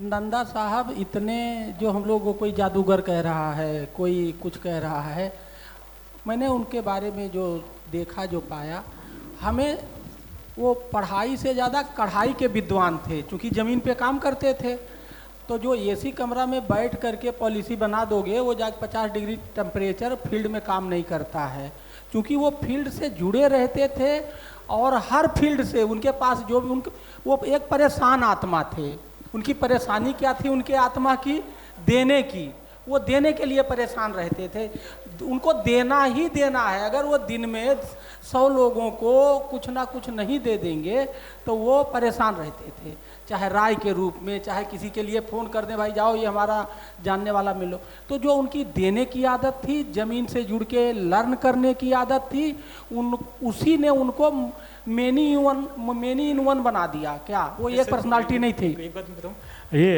नंदा साहब इतने, जो हम लोग को कोई जादूगर कह रहा है, कोई कुछ कह रहा है, मैंने उनके बारे में जो देखा, जो पाया, हमें वो पढ़ाई से ज़्यादा कढ़ाई के विद्वान थे। चूँकि ज़मीन पे काम करते थे, तो जो एसी कमरा में बैठ करके पॉलिसी बना दोगे, वो जाके 50 डिग्री टेम्परेचर फील्ड में काम नहीं करता है। क्योंकि वो फील्ड से जुड़े रहते थे और हर फील्ड से उनके पास जो भी उनके, वो एक परेशान आत्मा थे। उनकी परेशानी क्या थी? उनके आत्मा की देने की, वो देने के लिए परेशान रहते थे। उनको देना ही देना है। अगर वो दिन में 100 लोगों को कुछ ना कुछ नहीं दे देंगे तो वो परेशान रहते थे, चाहे राय के रूप में, चाहे किसी के लिए फ़ोन कर दें, भाई जाओ ये हमारा जानने वाला मिलो। तो जो उनकी देने की आदत थी, ज़मीन से जुड़ के लर्न करने की आदत थी, उसी ने उनको मेनी इन वन बना दिया। क्या वो एक पर्सनालिटी नहीं थी? एक बात मैं बताऊँ, ये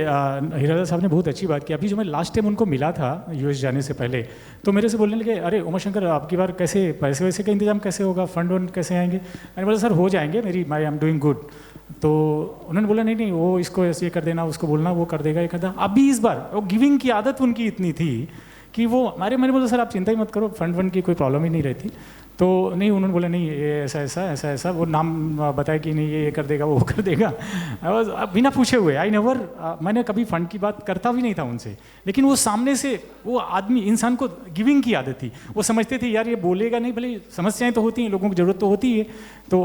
हीरालाल साहब ने बहुत अच्छी बात की। अभी जो मैं लास्ट टाइम उनको मिला था यूएस जाने से पहले, तो मेरे से बोलने लगे, अरे उमा शंकर आपकी बार कैसे पैसे वैसे का इंतजाम कैसे होगा, फंड वंड कैसे आएंगे? मैंने बोला सर हो जाएंगे, आई एम डूइंग गुड। तो उन्होंने बोला नहीं वो इसको ऐसे कर देना, उसको बोलना, वो कर देगा, ये कर देगा। अभी इस बार वो गिविंग की आदत उनकी इतनी थी कि वो मैंने बोला सर आप चिंता ही मत करो, फंड की कोई प्रॉब्लम ही नहीं रहती। तो नहीं, उन्होंने बोला नहीं ये ऐसा वो नाम बताया कि नहीं ये कर देगा, वो कर देगा। बिना पूछे हुए, मैंने कभी फंड की बात करता भी नहीं था उनसे, लेकिन वो सामने से वो आदमी, इंसान को गिविंग की आदत थी। वो समझते थे यार ये बोलेगा नहीं, भले समस्याएं तो होती हैं, लोगों की ज़रूरत तो होती है, तो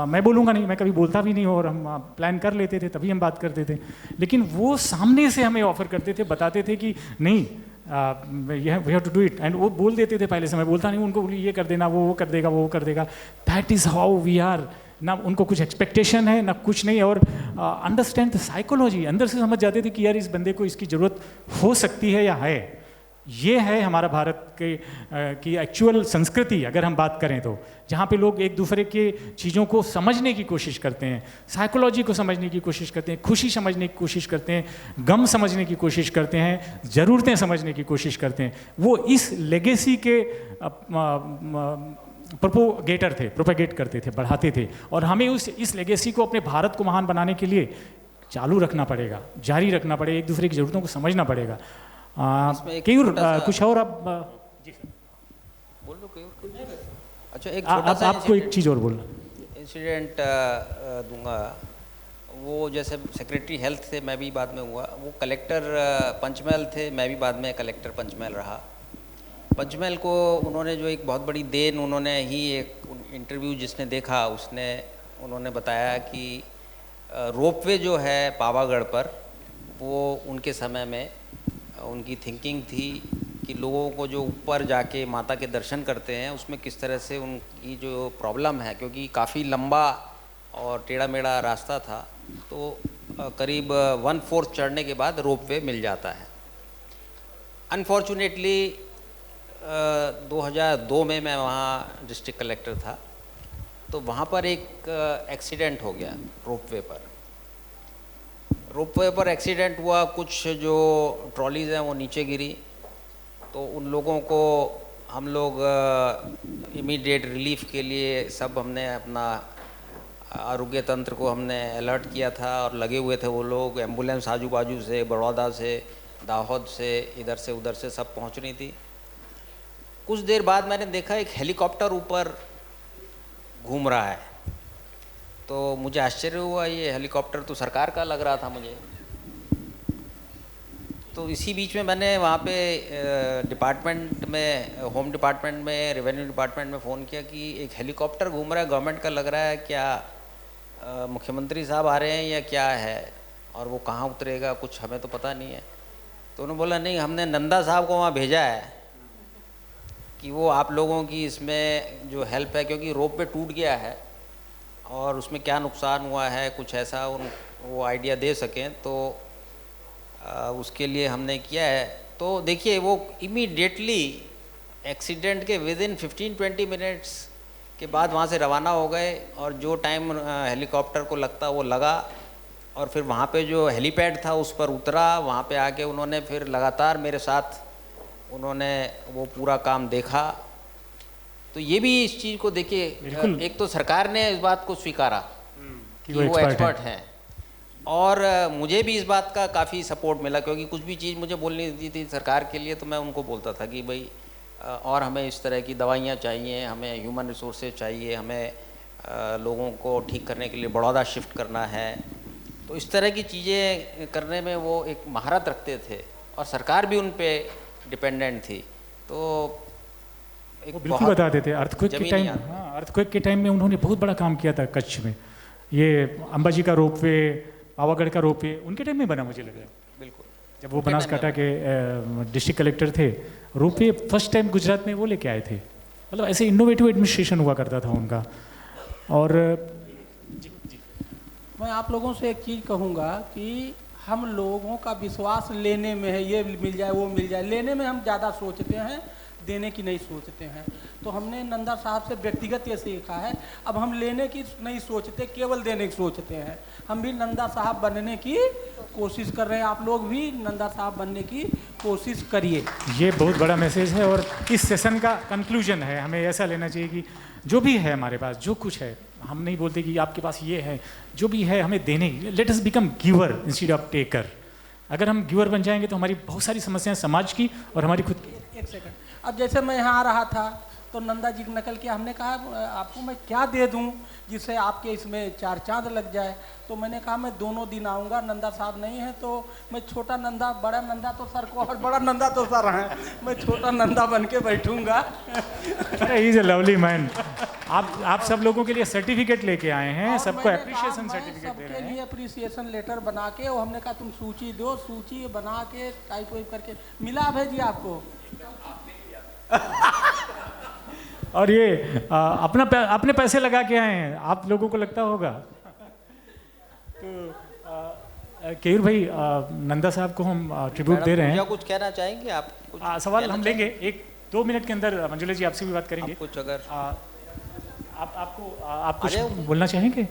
मैं बोलूँगा नहीं, मैं कभी बोलता भी नहीं हूँ, और हम प्लान कर लेते थे तभी हम बात करते थे। लेकिन वो सामने से हमें ऑफर करते थे, बताते थे कि नहीं we have to do it, and वो बोल देते थे पहले से। मैं बोलता नहीं, उनको ये कर देना, वो कर देगा, वो कर देगा। That is how we are. ना उनको कुछ एक्सपेक्टेशन है ना कुछ नहीं, और अंडरस्टैंड द साइकोलॉजी, अंदर से समझ जाते थे कि यार इस बंदे को इसकी ज़रूरत हो सकती है या है। ये है हमारा भारत के की एक्चुअल संस्कृति, अगर हम बात करें तो, जहाँ पे लोग एक दूसरे के चीज़ों को समझने की कोशिश करते हैं, साइकोलॉजी को समझने की कोशिश करते हैं, खुशी समझने की कोशिश करते हैं, गम समझने की कोशिश करते हैं, ज़रूरतें समझने की कोशिश करते हैं। वो इस लेगेसी के प्रोपेगेट करते थे, बढ़ाते थे। और हमें इस लेगेसी को, अपने भारत को महान बनाने के लिए चालू रखना पड़ेगा, जारी रखना पड़ेगा, एक दूसरे की ज़रूरतों को समझना पड़ेगा। कुछ और आप जी सर बोल लो कोई। अच्छा, एक आपको एक चीज़ और बोलना इंसिडेंट दूंगा। वो जैसे सेक्रेटरी हेल्थ थे, मैं भी बाद में हुआ। वो कलेक्टर पंचमहल थे, मैं भी बाद में कलेक्टर पंचमहल रहा। पंचमहल को उन्होंने जो एक बहुत बड़ी देन, उन्होंने ही एक इंटरव्यू जिसने देखा उन्होंने बताया कि रोपवे जो है पावागढ़ पर, वो उनके समय में उनकी थिंकिंग थी कि लोगों को जो ऊपर जाके माता के दर्शन करते हैं उसमें किस तरह से उनकी जो प्रॉब्लम है, क्योंकि काफ़ी लंबा और टेढ़ा मेढ़ा रास्ता था, तो करीब 1/4 चढ़ने के बाद रोपवे मिल जाता है। अनफॉर्चुनेटली 2002 में मैं वहाँ डिस्ट्रिक्ट कलेक्टर था, तो वहाँ पर एक एक्सीडेंट हो गया रोपवे पर एक्सीडेंट हुआ। कुछ जो ट्रॉलीज़ हैं वो नीचे गिरी, तो उन लोगों को हम लोग इमीडिएट रिलीफ के लिए सब हमने अपना आरोग्य तंत्र को हमने अलर्ट किया था, और लगे हुए थे वो लोग। एम्बुलेंस आजू बाजू से, बड़ौदा से, दाहोद से, इधर से उधर से सब पहुंच रही थी। कुछ देर बाद मैंने देखा एक हेलीकॉप्टर ऊपर घूम रहा है, तो मुझे आश्चर्य हुआ, ये हेलीकॉप्टर तो सरकार का लग रहा था मुझे। तो इसी बीच में मैंने वहाँ पे डिपार्टमेंट में, होम डिपार्टमेंट में, रेवेन्यू डिपार्टमेंट में फ़ोन किया कि एक हेलीकॉप्टर घूम रहा है, गवर्नमेंट का लग रहा है, क्या मुख्यमंत्री साहब आ रहे हैं या क्या है, और वो कहाँ उतरेगा, कुछ हमें तो पता नहीं है। तो उन्होंने बोला नहीं, हमने नंदा साहब को वहाँ भेजा है कि वो आप लोगों की इसमें जो हेल्प है, क्योंकि रोप पे टूट गया है और उसमें क्या नुकसान हुआ है, कुछ ऐसा वो आइडिया दे सकें, तो उसके लिए हमने किया है। तो देखिए, वो इमीडिएटली एक्सीडेंट के विदिन 15-20 मिनट्स के बाद वहाँ से रवाना हो गए, और जो टाइम हेलीकॉप्टर को लगता वो लगा, और फिर वहाँ पे जो हेलीपैड था उस पर उतरा। वहाँ पे आके उन्होंने फिर लगातार मेरे साथ उन्होंने वो पूरा काम देखा। तो ये भी इस चीज़ को देखिए, एक तो सरकार ने इस बात को स्वीकारा कि वो एक्सपर्ट हैं, और मुझे भी इस बात का काफ़ी सपोर्ट मिला, क्योंकि कुछ भी चीज़ मुझे बोलनी दी थी सरकार के लिए, तो मैं उनको बोलता था कि भाई और हमें इस तरह की दवाइयाँ चाहिए, हमें ह्यूमन रिसोर्सेज चाहिए, हमें लोगों को ठीक करने के लिए बड़ौदा शिफ्ट करना है। तो इस तरह की चीज़ें करने में वो एक महारत रखते थे, और सरकार भी उन पे डिपेंडेंट थी। तो एक वो बिल्कुल बहुत बताते थे। अर्थक्वेक के जमीनी टाइम, आदमी। हाँ, अर्थक्वेक के टाइम में उन्होंने बहुत बड़ा काम किया था कच्छ में। ये अंबाजी का रोपवे, पावागढ़ का रोपवे उनके टाइम में बना, मुझे लग रहा है, बिल्कुल जब वो बनासकांठा के डिस्ट्रिक्ट कलेक्टर थे। रोपवे फर्स्ट टाइम गुजरात में वो लेके आए थे। मतलब ऐसे इनोवेटिव एडमिनिस्ट्रेशन हुआ करता था उनका। और मैं आप लोगों से एक चीज़ कहूँगा कि हम लोगों का विश्वास लेने में है, ये मिल जाए वो मिल जाए, लेने में हम ज़्यादा सोचते हैं, देने की नहीं सोचते हैं। तो हमने नंदा साहब से व्यक्तिगत ये सीखा है, अब हम लेने की नहीं सोचते, केवल देने की सोचते हैं। हम भी नंदा साहब बनने की कोशिश कर रहे हैं, आप लोग भी नंदा साहब बनने की कोशिश करिए। ये बहुत बड़ा मैसेज है और इस सेशन का कंक्लूजन है। हमें ऐसा लेना चाहिए कि जो भी है हमारे पास, जो कुछ है, हम नहीं बोलते कि आपके पास ये है, जो भी है हमें देने। Let us become giver instead of taker. अगर हम गिवर बन जाएंगे तो हमारी बहुत सारी समस्याएं समाज की और हमारी खुद की। एक सेकंड, अब जैसे मैं यहाँ आ रहा था तो नंदा जी नकल किया, हमने कहा आपको मैं क्या दे दूँ जिससे आपके इसमें चार चांद लग जाए। तो मैंने कहा मैं दोनों दिन आऊँगा, नंदा साहब नहीं है तो मैं छोटा नंदा, बड़ा नंदा तो सर को और बड़ा नंदा तो सर हैं, मैं छोटा नंदा बन के बैठूँगा। अरे he is a lovely man. आप सब लोगों के लिए सर्टिफिकेट लेके आए हैं, और सबको मैंने एप्रिशिएशन कहा, मैं सर्टिफिकेट दे रहे सबके हैं। लिए अप्रिसिएशन लेटर बना के, और हमने कहा तुम सूची दो, सूची बना के टाइप वाइप करके मिला भेजिए आपको। और ये अपने पैसे लगा के आए हैं, आप लोगों को लगता होगा। तो केयूर भाई, नंदा साहब को हम ट्रिब्यूट दे रहे हैं। क्या कुछ कहना चाहेंगे आप? कुछ सवाल कहना हम लेंगे 1-2 मिनट के अंदर। मंजुला जी आपसे भी बात करेंगे। आप कुछ अगर आप कुछ बोलना चाहेंगे?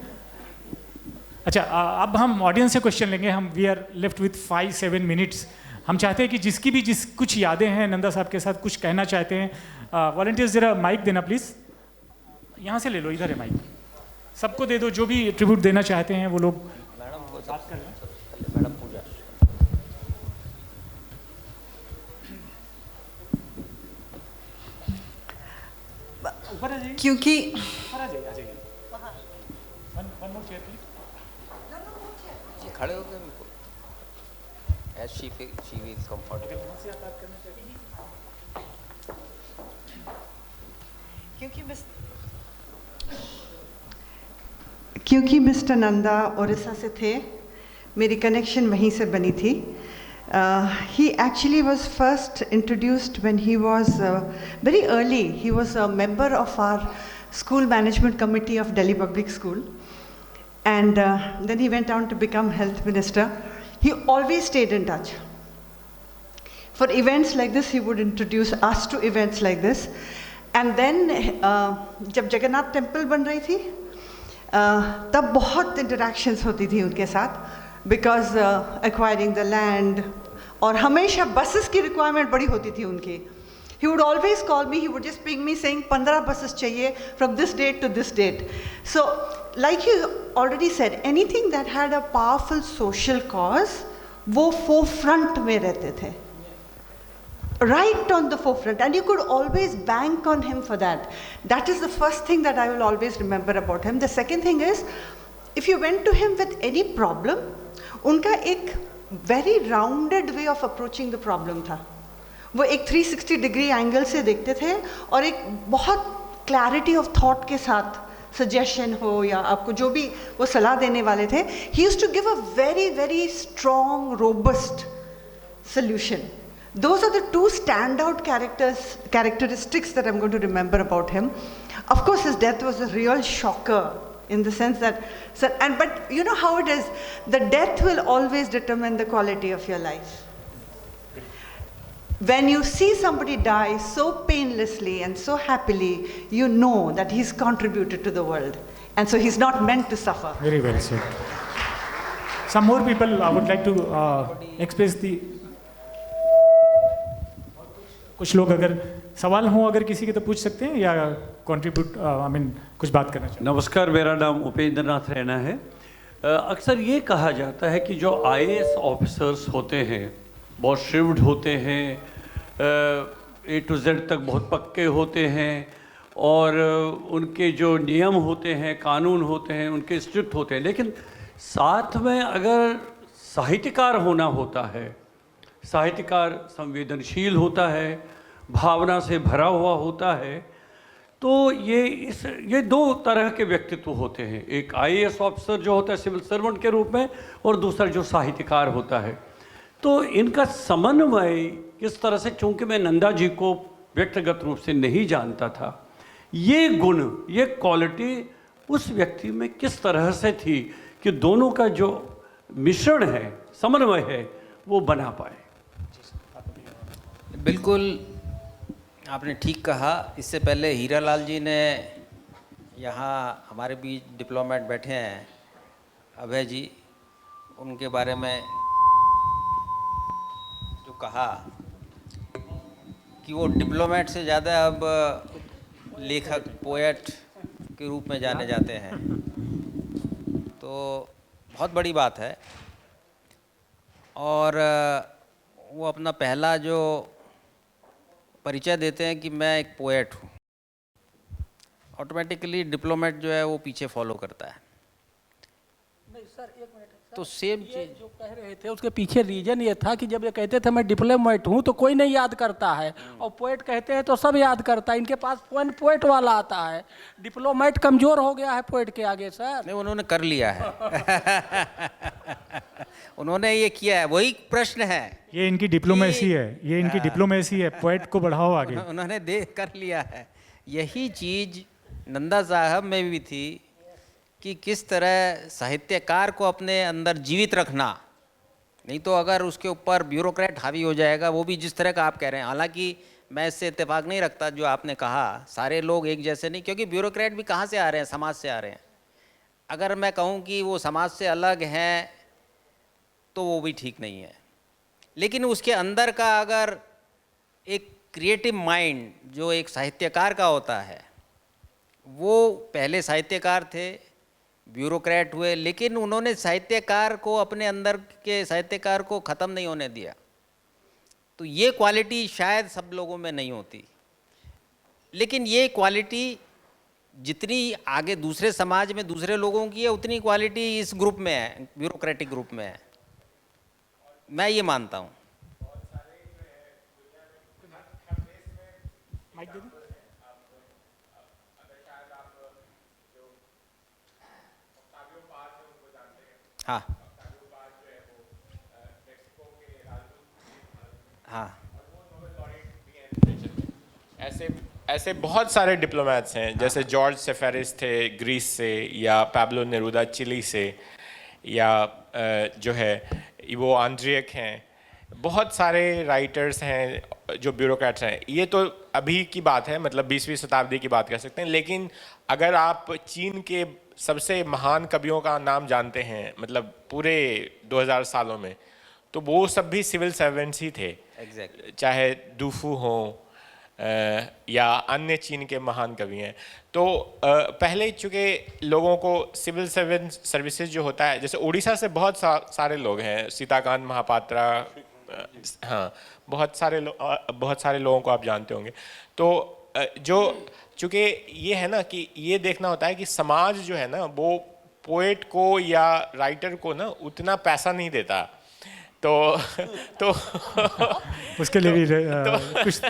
अच्छा, अब हम ऑडियंस से क्वेश्चन लेंगे। हम we are left with 5-7 minutes. हम चाहते हैं कि जिसकी भी कुछ यादें हैं नंदा साहब के साथ, कुछ कहना चाहते हैं, वॉलंटियर्स जरा माइक देना प्लीज़। यहाँ से ले लो, इधर है माइक, सबको दे दो। जो भी ट्रिब्यूट देना चाहते हैं वो लोग मैडम को बात कर लें। मैडम पूजा। ऊपर आ जाइए, क्योंकि ऊपर आ जाइए, आ जाइए। One more chair please. जी खड़े हो गए बिल्कुल। As she feels comfortable. क्योंकि मिस्टर नंदा ओडिशा से थे, मेरी कनेक्शन वहीं से बनी थी। He actually was first introduced when he was very early. He was a member of our school management committee of Delhi Public School, and then he went on to become health minister. He always stayed in touch. For events like this, he would introduce us to events like this. And then जब Jagannath temple बन रही थी, तब बहुत interactions होती थी उनके साथ, बिकॉज एक्वायरिंग द लैंड, और हमेशा बसेस की रिक्वायरमेंट बड़ी होती थी उनकी. He would always call me, he would just ping me saying 15 buses चाहिए from this date to this date. So like you already said, anything that had a powerful social cause, वो forefront में रहते थे. Right on the forefront, and you could always bank on him for that. That is the first thing that I will always remember about him. The second thing is, if you went to him with any problem, उनका एक very rounded way of approaching the problem था. वो एक 360 degree angle से देखते थे, और एक बहुत क्लैरिटी ऑफ थॉट के साथ, सजेशन हो या आपको जो भी वो सलाह देने वाले थे, he used to give a very very strong robust solution. Those are the two standout characteristics that I'm going to remember about him. Of course, his death was a real shocker, in the sense that, but you know how it is, the death will always determine the quality of your life. When you see somebody die so painlessly and so happily, you know that he's contributed to the world, and so he's not meant to suffer. Very well said. Some more people would like to express the. कुछ लोग अगर सवाल हो अगर किसी के तो पूछ सकते हैं, या कंट्रीब्यूट कुछ बात करना चाहिए। नमस्कार, मेरा नाम उपेंद्र नाथ रैना है। अक्सर ये कहा जाता है कि जो आईएएस ऑफिसर्स होते हैं बहुत श्रिव्ड होते हैं, A to Z तक बहुत पक्के होते हैं, और उनके जो नियम होते हैं, कानून होते हैं, उनके स्ट्रिक्ट होते हैं, लेकिन साथ में अगर साहित्यकार होना होता है, साहित्यकार संवेदनशील होता है, भावना से भरा हुआ होता है। तो ये दो तरह के व्यक्तित्व होते हैं, एक आईएएस ऑफिसर जो होता है सिविल सर्वेंट के रूप में, और दूसरा जो साहित्यकार होता है। तो इनका समन्वय किस तरह से, चूंकि मैं नंदा जी को व्यक्तिगत रूप से नहीं जानता था, ये गुण, ये क्वालिटी उस व्यक्ति में किस तरह से थी कि दोनों का जो मिश्रण है, समन्वय है, वो बना पाए। बिल्कुल आपने ठीक कहा। इससे पहले हीरालाल जी ने यहाँ हमारे बीच डिप्लोमेट बैठे हैं, अभय जी, उनके बारे में जो कहा कि वो डिप्लोमेट से ज़्यादा अब लेखक, पोएट के रूप में जाने जाते हैं, तो बहुत बड़ी बात है। और वो अपना पहला जो परिचय देते हैं कि मैं एक पोएट हूँ, ऑटोमेटिकली डिप्लोमेट जो है वो पीछे फॉलो करता है। नहीं सर, एक मिनट। तो सेम चीज जो कह रहे थे उसके पीछे रीजन ये था कि जब ये कहते थे मैं डिप्लोमेट हूँ तो कोई नहीं याद करता है, और पोएट कहते हैं तो सब याद करता है। इनके पास पोएट वाला आता है, डिप्लोमेट कमजोर हो गया है पोएट के आगे सर। नहीं, उन्होंने कर लिया है। उन्होंने ये किया है, वही प्रश्न है। ये इनकी डिप्लोमेसी है, ये इनकी डिप्लोमेसी है, पोएट को बढ़ाओ आगे। उन्होंने कर लिया है। यही चीज नंदा साहब में भी थी कि किस तरह साहित्यकार को अपने अंदर जीवित रखना, नहीं तो अगर उसके ऊपर ब्यूरोक्रेट हावी हो जाएगा, वो भी जिस तरह का आप कह रहे हैं। हालांकि मैं इससे इत्तेफाक नहीं रखता जो आपने कहा, सारे लोग एक जैसे नहीं, क्योंकि ब्यूरोक्रेट भी कहाँ से आ रहे हैं, समाज से आ रहे हैं। अगर मैं कहूँ कि वो समाज से अलग हैं तो वो भी ठीक नहीं है, लेकिन उसके अंदर का अगर एक क्रिएटिव माइंड जो एक साहित्यकार का होता है, वो पहले साहित्यकार थे, ब्यूरोक्रेट हुए, लेकिन उन्होंने साहित्यकार को, अपने अंदर के साहित्यकार को ख़त्म नहीं होने दिया। तो ये क्वालिटी शायद सब लोगों में नहीं होती, लेकिन ये क्वालिटी जितनी आगे दूसरे समाज में दूसरे लोगों की है, उतनी क्वालिटी इस ग्रुप में है, ब्यूरोक्रेटिक ग्रुप में है, मैं ये मानता हूँ। हाँ हाँ, ऐसे बहुत सारे डिप्लोमेट्स हैं, जैसे जॉर्ज सेफेरिस थे ग्रीस से, या पैब्लो नेरूदा चिली से, या जो है इवो आंद्रियक हैं। बहुत सारे राइटर्स हैं जो ब्यूरोक्रेट्स हैं। ये तो अभी की बात है, मतलब 20वीं शताब्दी की बात कर सकते हैं। लेकिन अगर आप चीन के सबसे महान कवियों का नाम जानते हैं, मतलब पूरे 2000 सालों में, तो वो सब भी सिविल सर्वेंट्स ही थे। Exactly. चाहे दूफू हों या अन्य चीन के महान कवि हैं। तो पहले चूँकि लोगों को सिविल सर्विसेज जो होता है, जैसे उड़ीसा से बहुत सारे लोग हैं, सीताकांत महापात्रा, हाँ, बहुत सारे लोगों को आप जानते होंगे। तो जो चूँकि ये है ना कि ये देखना होता है कि समाज जो है ना वो पोएट को या राइटर को ना उतना पैसा नहीं देता, तो उसके लिए भी कुछ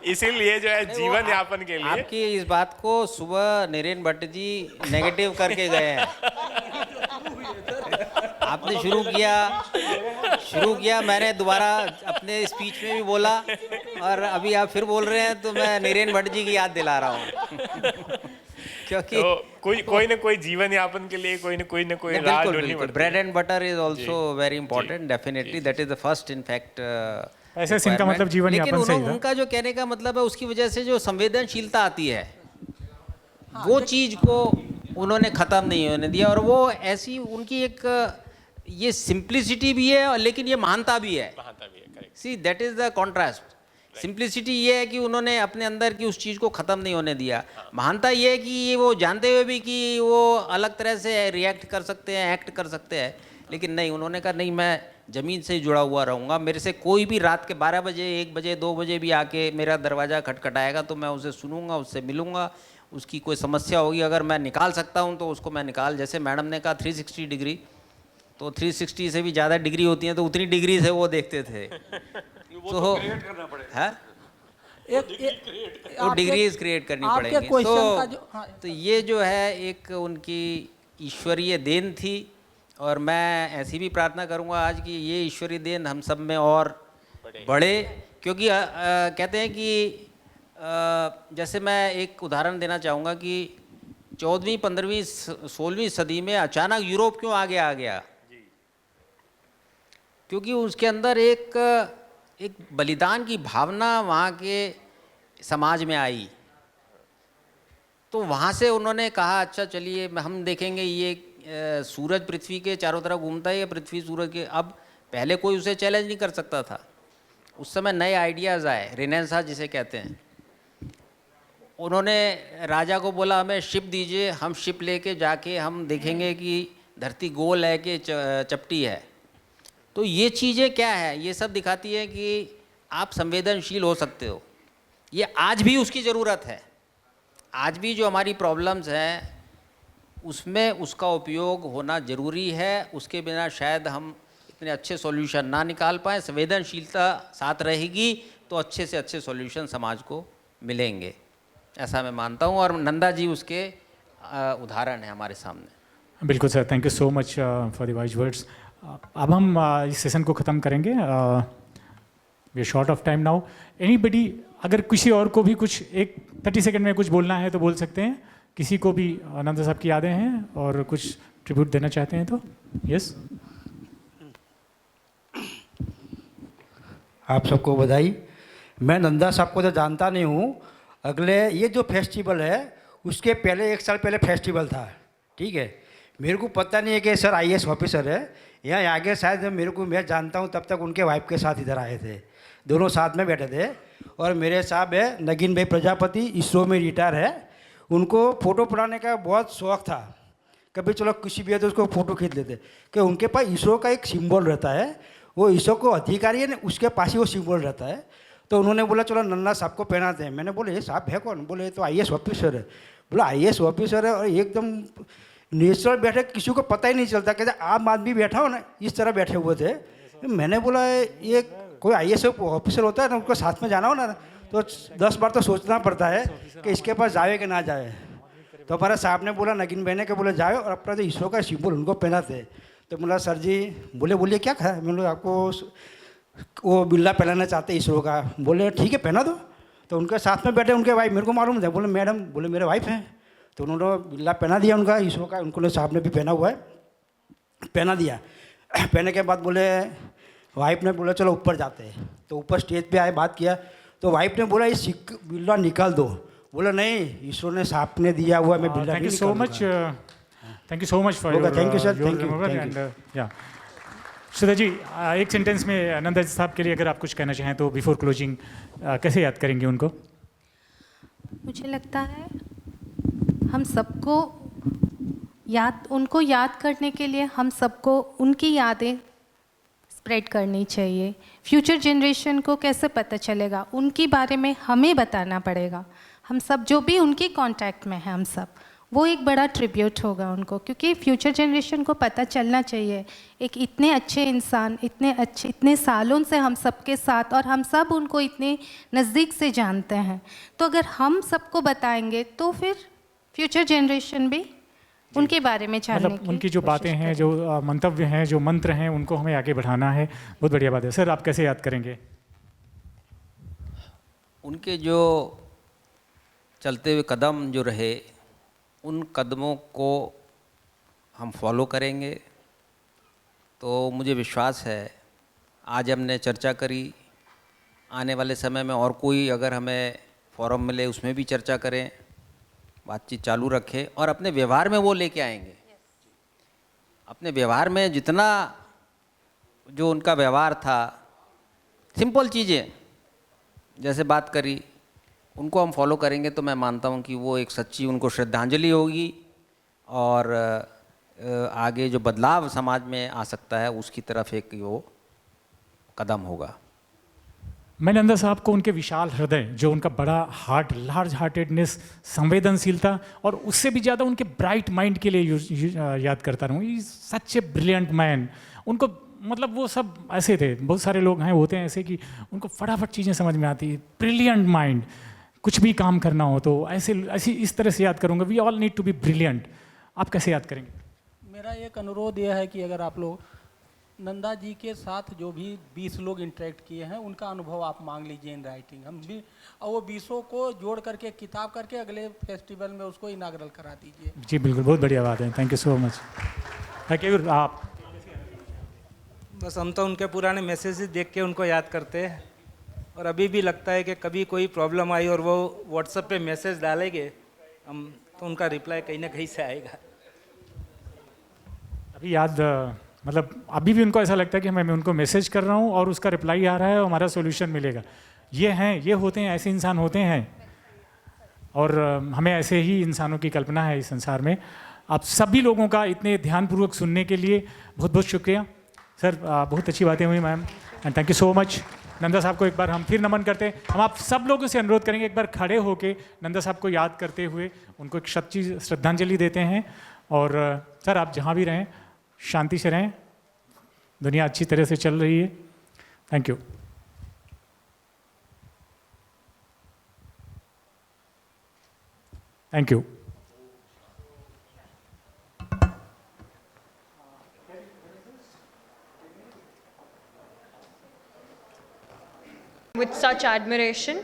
इसीलिए जो है जीवन यापन के लिए आपकी इस बात को सुबह नरेन भट्ट जी नेगेटिव करके गए हैं। आपने शुरू किया, मैंने दोबारा अपने स्पीच में भी बोला, और अभी आप फिर बोल रहे हैं, तो मैं नरेन भट्ट जी की याद दिला रहा हूँ। क्योंकि तो कोई ना कोई जीवन यापन के लिए कोई ना कोई राह ढूंढनी पड़ती है। Bread and butter is also very important, definitely, that is the first in fact. ऐसे इनका मतलब जीवन यापन से ही था। उनका जो कहने का मतलब है, उसकी वजह से जो संवेदनशीलता आती है, वो चीज को उन्होंने ख़त्म नहीं होने दिया। और वो ऐसी उनकी एक ये सिंप्लिसिटी भी है, लेकिन ये महानता भी है। See that is the contrast. Simplicity ये है कि उन्होंने अपने अंदर की उस चीज़ को ख़त्म नहीं होने दिया। महानता ये है कि ये वो जानते हुए भी कि वो अलग तरह से रिएक्ट कर सकते हैं, एक्ट कर सकते हैं, लेकिन नहीं, उन्होंने कहा नहीं, मैं ज़मीन से जुड़ा हुआ रहूँगा। मेरे से कोई भी रात के 12 बजे, 1 बजे, 2 बजे भी आके मेरा दरवाज़ा खटखटाएगा तो मैं उसे सुनूंगा, उससे मिलूंगा। उसकी कोई समस्या होगी, अगर मैं निकाल सकता हूँ तो उसको मैं जैसे मैडम ने कहा 360 डिग्री, तो 360 से भी ज़्यादा डिग्री होती हैं, तो उतनी डिग्री से वो देखते थे। तो क्रिएट करना पड़ेगा। है तो डिग्रीज क्रिएट करनी आपके पड़ेंगी। क्वेश्चन का जो तो ये जो है एक उनकी ईश्वरीय देन थी, और मैं ऐसी भी प्रार्थना करूंगा आज कि ये ईश्वरीय देन हम सब में और बढ़े, क्योंकि कहते हैं कि जैसे मैं एक उदाहरण देना चाहूँगा कि 14वीं 15वीं 16वीं सदी में अचानक यूरोप क्यों आगे आ गया, क्योंकि उसके अंदर एक बलिदान की भावना वहाँ के समाज में आई। तो वहाँ से उन्होंने कहा अच्छा चलिए हम देखेंगे ये सूरज पृथ्वी के चारों तरफ घूमता है या पृथ्वी सूरज के। अब पहले कोई उसे चैलेंज नहीं कर सकता था, उस समय नए आइडियाज़ आए, रेनेसां जिसे कहते हैं। उन्होंने राजा को बोला हमें शिप दीजिए, हम शिप लेके जाके हम देखेंगे कि धरती गोल है कि चपटी है। तो ये चीज़ें क्या है, ये सब दिखाती है कि आप संवेदनशील हो सकते हो। ये आज भी उसकी ज़रूरत है, आज भी जो हमारी प्रॉब्लम्स हैं उसमें उसका उपयोग होना ज़रूरी है। उसके बिना शायद हम इतने अच्छे सॉल्यूशन ना निकाल पाएँ। संवेदनशीलता साथ रहेगी तो अच्छे से अच्छे सॉल्यूशन समाज को मिलेंगे, ऐसा मैं मानता हूँ। और नंदा जी उसके उदाहरण है हमारे सामने। बिल्कुल sir, thank you so much for the wise words. अब हम इस सेशन को ख़त्म करेंगे, we are short of time now. Anybody अगर किसी और को भी कुछ एक 30 सेकंड में कुछ बोलना है तो बोल सकते हैं। किसी को भी नंदा साहब की यादें हैं और कुछ ट्रिब्यूट देना चाहते हैं तो यस। आप सबको बधाई। मैं नंदा साहब को तो जानता नहीं हूँ। अगले ये जो फेस्टिवल है उसके पहले 1 साल पहले फेस्टिवल था, ठीक है। मेरे को पता नहीं है कि सर IAS ऑफिसर है। यहाँ आगे शायद मेरे को, मैं जानता हूँ तब तक उनके वाइफ के साथ इधर आए थे, दोनों साथ में बैठे थे। और मेरे साहब है नगीन भाई प्रजापति, इसरो में रिटायर है। उनको फ़ोटो बनाने का बहुत शौक़ था, कभी चलो किसी भी है तो उसको फ़ोटो खींच लेते, कि उनके पास इसरो का एक सिंबल रहता है, वो इसरो को अधिकारी है ना, उसके पास ही वो सिंबल रहता है। तो उन्होंने बोला चलो नन्ना साहब को पहनाते हैं। मैंने बोले ये साहब है कौन? बोले तो IAS ऑफिसर है। बोला IAS ऑफिसर है और एकदम नेचुरल बैठे, किसी को पता ही नहीं चलता। कहते आम आदमी बैठा हो ना, इस तरह बैठे हुए थे। मैंने बोला ये कोई IAS ऑफिसर होता है ना, उनको साथ में जाना हो ना तो 10 बार तो सोचना पड़ता है कि इसके पास जाए कि ना जाए। तो हमारे साहब ने बोला, नगीन भाई ने के बोले जाओ और अपना जो इसरो का सिंबल उनको पहनाते। तो बोला सर जी, बोले क्या कहा? मैंने आपको वो बिल्ला पहनाना चाहते इसरो का। बोले ठीक है पहना दो। तो उनके साथ में बैठे उनके वाइफ, मेरे को मालूम था। बोले मैडम, बोले मेरे वाइफ हैं। तो उन्होंने बिल्ला पहना दिया उनका इसरो का, उनको साहब ने भी पहना हुआ है, पहना दिया। पहने के बाद बोले, वाइफ ने बोला चलो ऊपर जाते हैं। तो ऊपर स्टेज पे आए, बात किया। तो वाइफ ने बोला ये बिल्ला निकाल दो। बोला नहीं, इसरो ने साहब ने दिया हुआ, मैं बिल्ला thank you so much, thank you so much for your, thank you sir, thank you. Sudha ji, एक सेंटेंस में नंदा साहब के लिए अगर आप कुछ कहना चाहें तो बिफोर क्लोजिंग कैसे याद करेंगे उनको? मुझे लगता है हम सबको उनको याद करने के लिए हम सबको उनकी यादें स्प्रेड करनी चाहिए। फ्यूचर जनरेशन को कैसे पता चलेगा, उनके बारे में हमें बताना पड़ेगा। हम सब जो भी उनके कांटेक्ट में हैं, हम सब, वो एक बड़ा ट्रिब्यूट होगा उनको, क्योंकि फ्यूचर जनरेशन को पता चलना चाहिए एक इतने अच्छे इंसान, इतने सालों से हम सबके साथ, और हम सब उनको इतने नज़दीक से जानते हैं। तो अगर हम सबको बताएंगे तो फिर फ्यूचर जनरेशन भी उनके बारे में जानने मतलब उनकी जो बातें हैं, जो मंतव्य हैं, जो मंत्र हैं, उनको हमें आगे बढ़ाना है। बहुत बढ़िया बात है। सर आप कैसे याद करेंगे? उनके जो चलते हुए कदम जो रहे, उन कदमों को हम फॉलो करेंगे तो मुझे विश्वास है, आज हमने चर्चा करी, आने वाले समय में और कोई अगर हमें फोरम मिले उसमें भी चर्चा करें, बातचीत चालू रखें और अपने व्यवहार में वो लेके आएंगे। अपने व्यवहार में जितना जो उनका व्यवहार था, सिंपल चीज़ें जैसे बात करी, उनको हम फॉलो करेंगे तो मैं मानता हूँ कि वो एक सच्ची उनको श्रद्धांजलि होगी और आगे जो बदलाव समाज में आ सकता है उसकी तरफ एक वो कदम होगा। मैं नंदा साहब को उनके विशाल हृदय, जो उनका बड़ा हार्ट, लार्ज हार्टेडनेस, संवेदनशीलता और उससे भी ज़्यादा उनके ब्राइट माइंड के लिए याद करता रहूँ। ई सच ए ब्रिलियंट मैन। उनको मतलब वो सब ऐसे थे, बहुत सारे लोग हैं होते हैं ऐसे कि उनको फटाफट चीज़ें समझ में आती है। ब्रिलियंट माइंड, कुछ भी काम करना हो तो ऐसी इस तरह से याद करूँगा। We all need to be brilliant. आप कैसे याद करेंगे? मेरा एक अनुरोध यह है कि अगर आप लोग नंदा जी के साथ जो भी 20 लोग इंटरेक्ट किए हैं उनका अनुभव आप मांग लीजिए इन राइटिंग। हम भी और वो 20 को जोड़ करके किताब करके अगले फेस्टिवल में उसको इनाग्रल करा दीजिए। जी बिल्कुल, बहुत बढ़िया बात है। Thank you so much. Thank you. आप? बस हम तो उनके पुराने मैसेजेस देख के उनको याद करते हैं, और अभी भी लगता है कि कभी कोई प्रॉब्लम आई और वो व्हाट्सएप पे मैसेज डालेंगे हम, तो उनका रिप्लाई कहीं ना कहीं से आएगा। अभी याद मतलब अभी भी उनको ऐसा लगता है कि मैं उनको मैसेज कर रहा हूँ और उसका रिप्लाई आ रहा है और हमारा सॉल्यूशन मिलेगा। ये होते हैं, ऐसे इंसान होते हैं, और हमें ऐसे ही इंसानों की कल्पना है इस संसार में। आप सभी लोगों का इतने ध्यानपूर्वक सुनने के लिए बहुत बहुत शुक्रिया सर। बहुत अच्छी बातें हुई ma'am, and thank you so much. Nanda साहब को एक बार हम फिर नमन करते हैं। हम आप सब लोगों से अनुरोध करेंगे एक बार खड़े होके नंदा साहब को याद करते हुए उनको एक सच्ची श्रद्धांजलि देते हैं। और सर आप जहाँ भी रहें शांति से रहें, दुनिया अच्छी तरह से चल रही है। Thank you. Thank you. With such admiration,